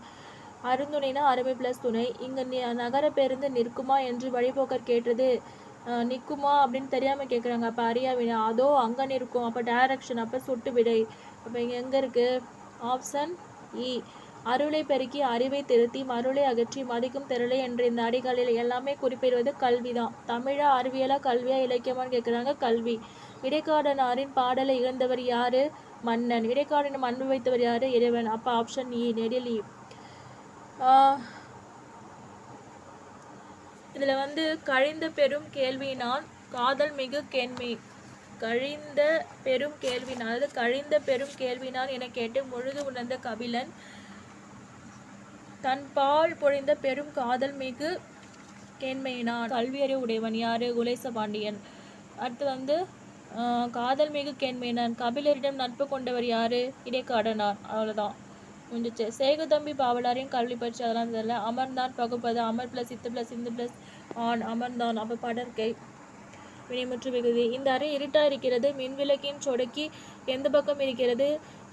அருந்துணைனா அருமை ப்ளஸ் துணை. இங்கே நகர பேருந்து நிற்குமா என்று வழிபோக்கர் கேட்டது. நிற்குமா அப்படின்னு தெரியாமல் கேட்குறாங்க. அப்போ அறியா வினா. அதோ அங்கே நிற்கும். அப்போ டைரக்ஷன். அப்போ சுட்டு விடை. அப்போ இங்கே எங்கே இருக்குது, ஆப்ஷன் இ. அருளை பெருக்கி அறிவை திருத்தி மருளை அகற்றி மதிக்கும் திரளை என்ற இந்த அடிகளில் எல்லாமே குறிப்பிடுவது கல்வி தான். தமிழா அறிவியலா கல்வியா இலக்கியமான்னு கேட்குறாங்க. கல்வி. இடைக்காடனாரின் பாடலை இழந்தவர் யாரு, மன்னன். இடைக்காடனை அன்பு வைத்தவர் யாரு, இறைவன். அப்போ ஆப்ஷன் இ, நெடில் இ. இதில் வந்து கழிந்த பெரும் கேள்வியினால் காதல் மிகு கேண்மை. கழிந்த பெரும் கேள்வினால், அதாவது கழிந்த பெரும் கேள்வினால் என கேட்டு முழுது உணர்ந்த கபிலன் தன் பால் பொழிந்த பெரும் காதல் மிகு கேண்மையினான். கல்வியறிவு உடையவன் யாரு, குலேச பாண்டியன். அடுத்து வந்து காதல் மிகு கேண்மையினான். கபிலரிடம் நட்பு கொண்டவர் யாரு, இடைக்காடனார். அவ்வளோதான் முடிஞ்சிச்சு. சேகுதம்பி பாவலாரின் கல்வி பற்றி அதெல்லாம் தெரியல. அமர்ந்தான் பகுப்பது. அமர் ப்ளஸ் இத்து ப்ளஸ் இந்து ப்ளஸ் ஆண், அமர்ந்தான். அப்போ படற்கை. வினைமுற்று விகுதி. இந்த அறை இருட்டா இருக்கிறது. மின்விளக்கின் சொடுக்கி எந்த பக்கம் இருக்கிறது,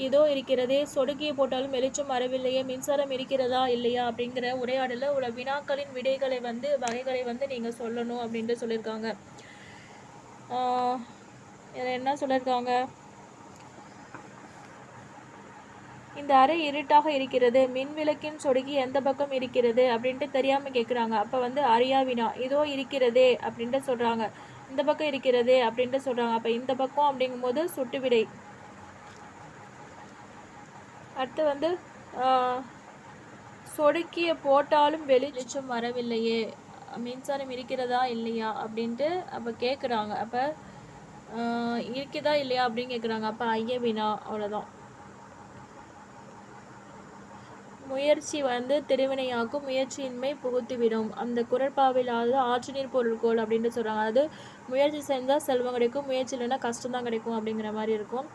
இதோ இருக்கிறதே. சொடுக்கியை போட்டாலும் வெளிச்சம் வரவில்லையே. மின்சாரம் இருக்கிறதா இல்லையா அப்படிங்கிற உரையாடலில் உள்ள வினாக்களின் விடைகளை வந்து வகைகளை வந்து நீங்கள் சொல்லணும் அப்படின்ட்டு சொல்லியிருக்காங்க. இதில் என்ன சொல்லியிருக்காங்க, இந்த அறை இருட்டாக இருக்கிறது. மின்விளக்கின் சொடுக்கி எந்த பக்கம் இருக்கிறது அப்படின்ட்டு தெரியாமல் கேட்குறாங்க. அப்போ வந்து அறியா வினா. இதோ இருக்கிறதே அப்படின்ட்டு சொல்கிறாங்க. இந்த பக்கம் இருக்கிறதே அப்படின்ட்டு சொல்கிறாங்க. அப்போ இந்த பக்கம் அப்படிங்கும்போது சுட்டு விடை. அடுத்து வந்து சொடுக்கிய போட்டாலும் வெளிச்சம் வரவில்லையே, மின்சாரம் இருக்கிறதா இல்லையா அப்படின்ட்டு அப்போ கேட்குறாங்க. அப்போ இருக்குதா இல்லையா அப்படின்னு கேட்குறாங்க. அப்போ ஐய வினா. அவ்வளோதான். முயற்சி வந்து திருவினையாக்கும், முயற்சியின்மை புகுத்திவிடும். அந்த குரட்பாவிலாவது ஆற்று நீர் பொருள்கோள் அப்படின்ட்டு சொல்கிறாங்க. அதாவது முயற்சி செஞ்சால் செல்வம் கிடைக்கும், முயற்சி இல்லைன்னா கஷ்டம்தான் கிடைக்கும் அப்படிங்கிற மாதிரி இருக்கும்.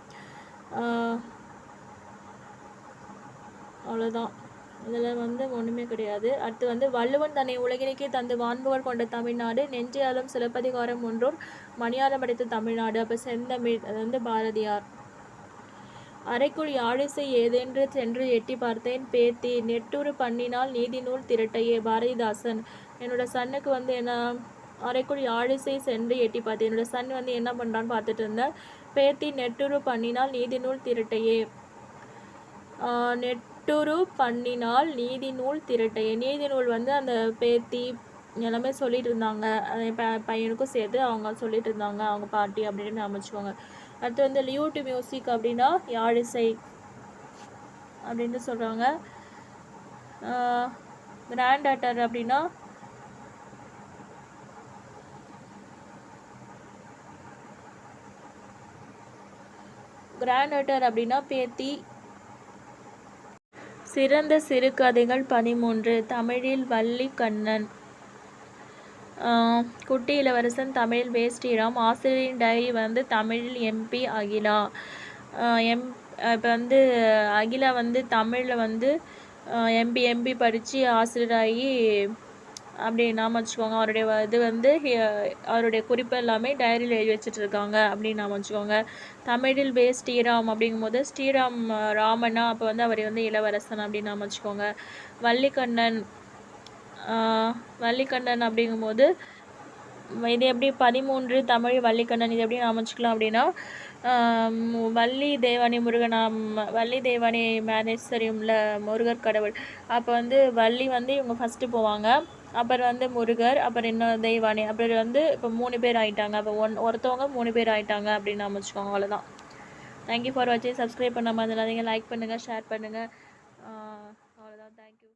அவ்வளோதான். இதில் வந்து ஒன்றுமே கிடையாது. அடுத்து வந்து வள்ளுவன் தன்னை உலகிற்கே தந்து வான்புகழ் கொண்ட தமிழ்நாடு, நெஞ்சியாலும் சிலப்பதிகாரம் ஒன்றும் மணியாரம் படைத்த தமிழ்நாடு. அப்போ செந்தமிழ். அது வந்து பாரதியார். அறைக்குள் யாழிசை ஏதென்று சென்று எட்டி பார்த்தேன் பேத்தி, நெட்டுரு பண்ணினால் நீதி நூல் திரட்டையே. பாரதிதாசன். என்னோட சன்னுக்கு வந்து என்ன, அறைக்குள் யாழிசை சென்று எட்டி பார்த்தேன். என்னோட சன் வந்து என்ன பண்ணுறான்னு பார்த்துட்டு இருந்தேன். பேத்தி நெட்டுரு பண்ணினால் நீதி நூல் திரட்டையே. நெட்டுரு பண்ணினால் நீதி நூல் திரட்டையே. நீதி நூல் வந்து அந்த பேத்தி எல்லாமே சொல்லிட்டு இருந்தாங்க. பையனுக்கும் சேர்த்து அவங்க சொல்லிட்டு இருந்தாங்க, அவங்க பாட்டி அப்படின்னு அமைச்சுக்கோங்க. அடுத்து வந்து லியூட் மியூசிக் அப்படின்னா யாழிசை அப்படின்ட்டு சொல்கிறாங்க. கிராண்ட் டாட்டர் அப்படின்னா பேத்தி. சிறந்த சிறுகதைகள் 13. தமிழில் வள்ளி கண்ணன், குட்டி இளவரசன் தமிழில் வே. ஸ்ரீராம், ஆசிரியரின் டைரி வந்து தமிழில் எம்பி அகிலா. இப்போ வந்து அகிலா வந்து தமிழில் வந்து எம்பி படித்து ஆசிரியராகி அப்படி நாம வச்சுக்கோங்க. அவருடைய இது வந்து அவருடைய குறிப்பு எல்லாமே டைரியில் எழுதி வச்சுட்ருக்காங்க அப்படின்னு நாம வச்சுக்கோங்க. தமிழில் வே. ஸ்ரீராம் அப்படிங்கும்போது ஸ்ரீராம் ராமனா, அப்போ வந்து அவர் வந்து இளவரசன் அப்படின்னு நாம வச்சுக்கோங்க. வள்ளிக்கண்ணன் அப்படிங்கும்போது இது எப்படி 13 தமிழ் வள்ளிக்கண்ணன், இது எப்படி அமைச்சிக்கலாம் அப்படின்னா வள்ளி தெய்வானை முருகனாம், வள்ளி தெய்வானை மேரேஜ் தெரியும்ல, முருகர் கடவுள். அப்போ வந்து வள்ளி வந்து இவங்க ஃபஸ்ட்டு போவாங்க, அப்புறம் வந்து முருகர், அப்புறம் இன்னும் தெய்வானை, அப்புறம் வந்து இப்போ 3 பேர் ஆயிட்டாங்க. அப்போ ஒருத்தவங்க 3 பேர் ஆயிட்டாங்க அப்படின்னு அமைச்சுக்கோங்க. அவ்வளோதான். தேங்க்யூ ஃபார் வாட்சிங். சப்ஸ்கிரைப் பண்ணாமல் இருந்தீங்க, லைக் பண்ணுங்கள், ஷேர் பண்ணுங்கள். அவ்வளோதான். தேங்க்யூ.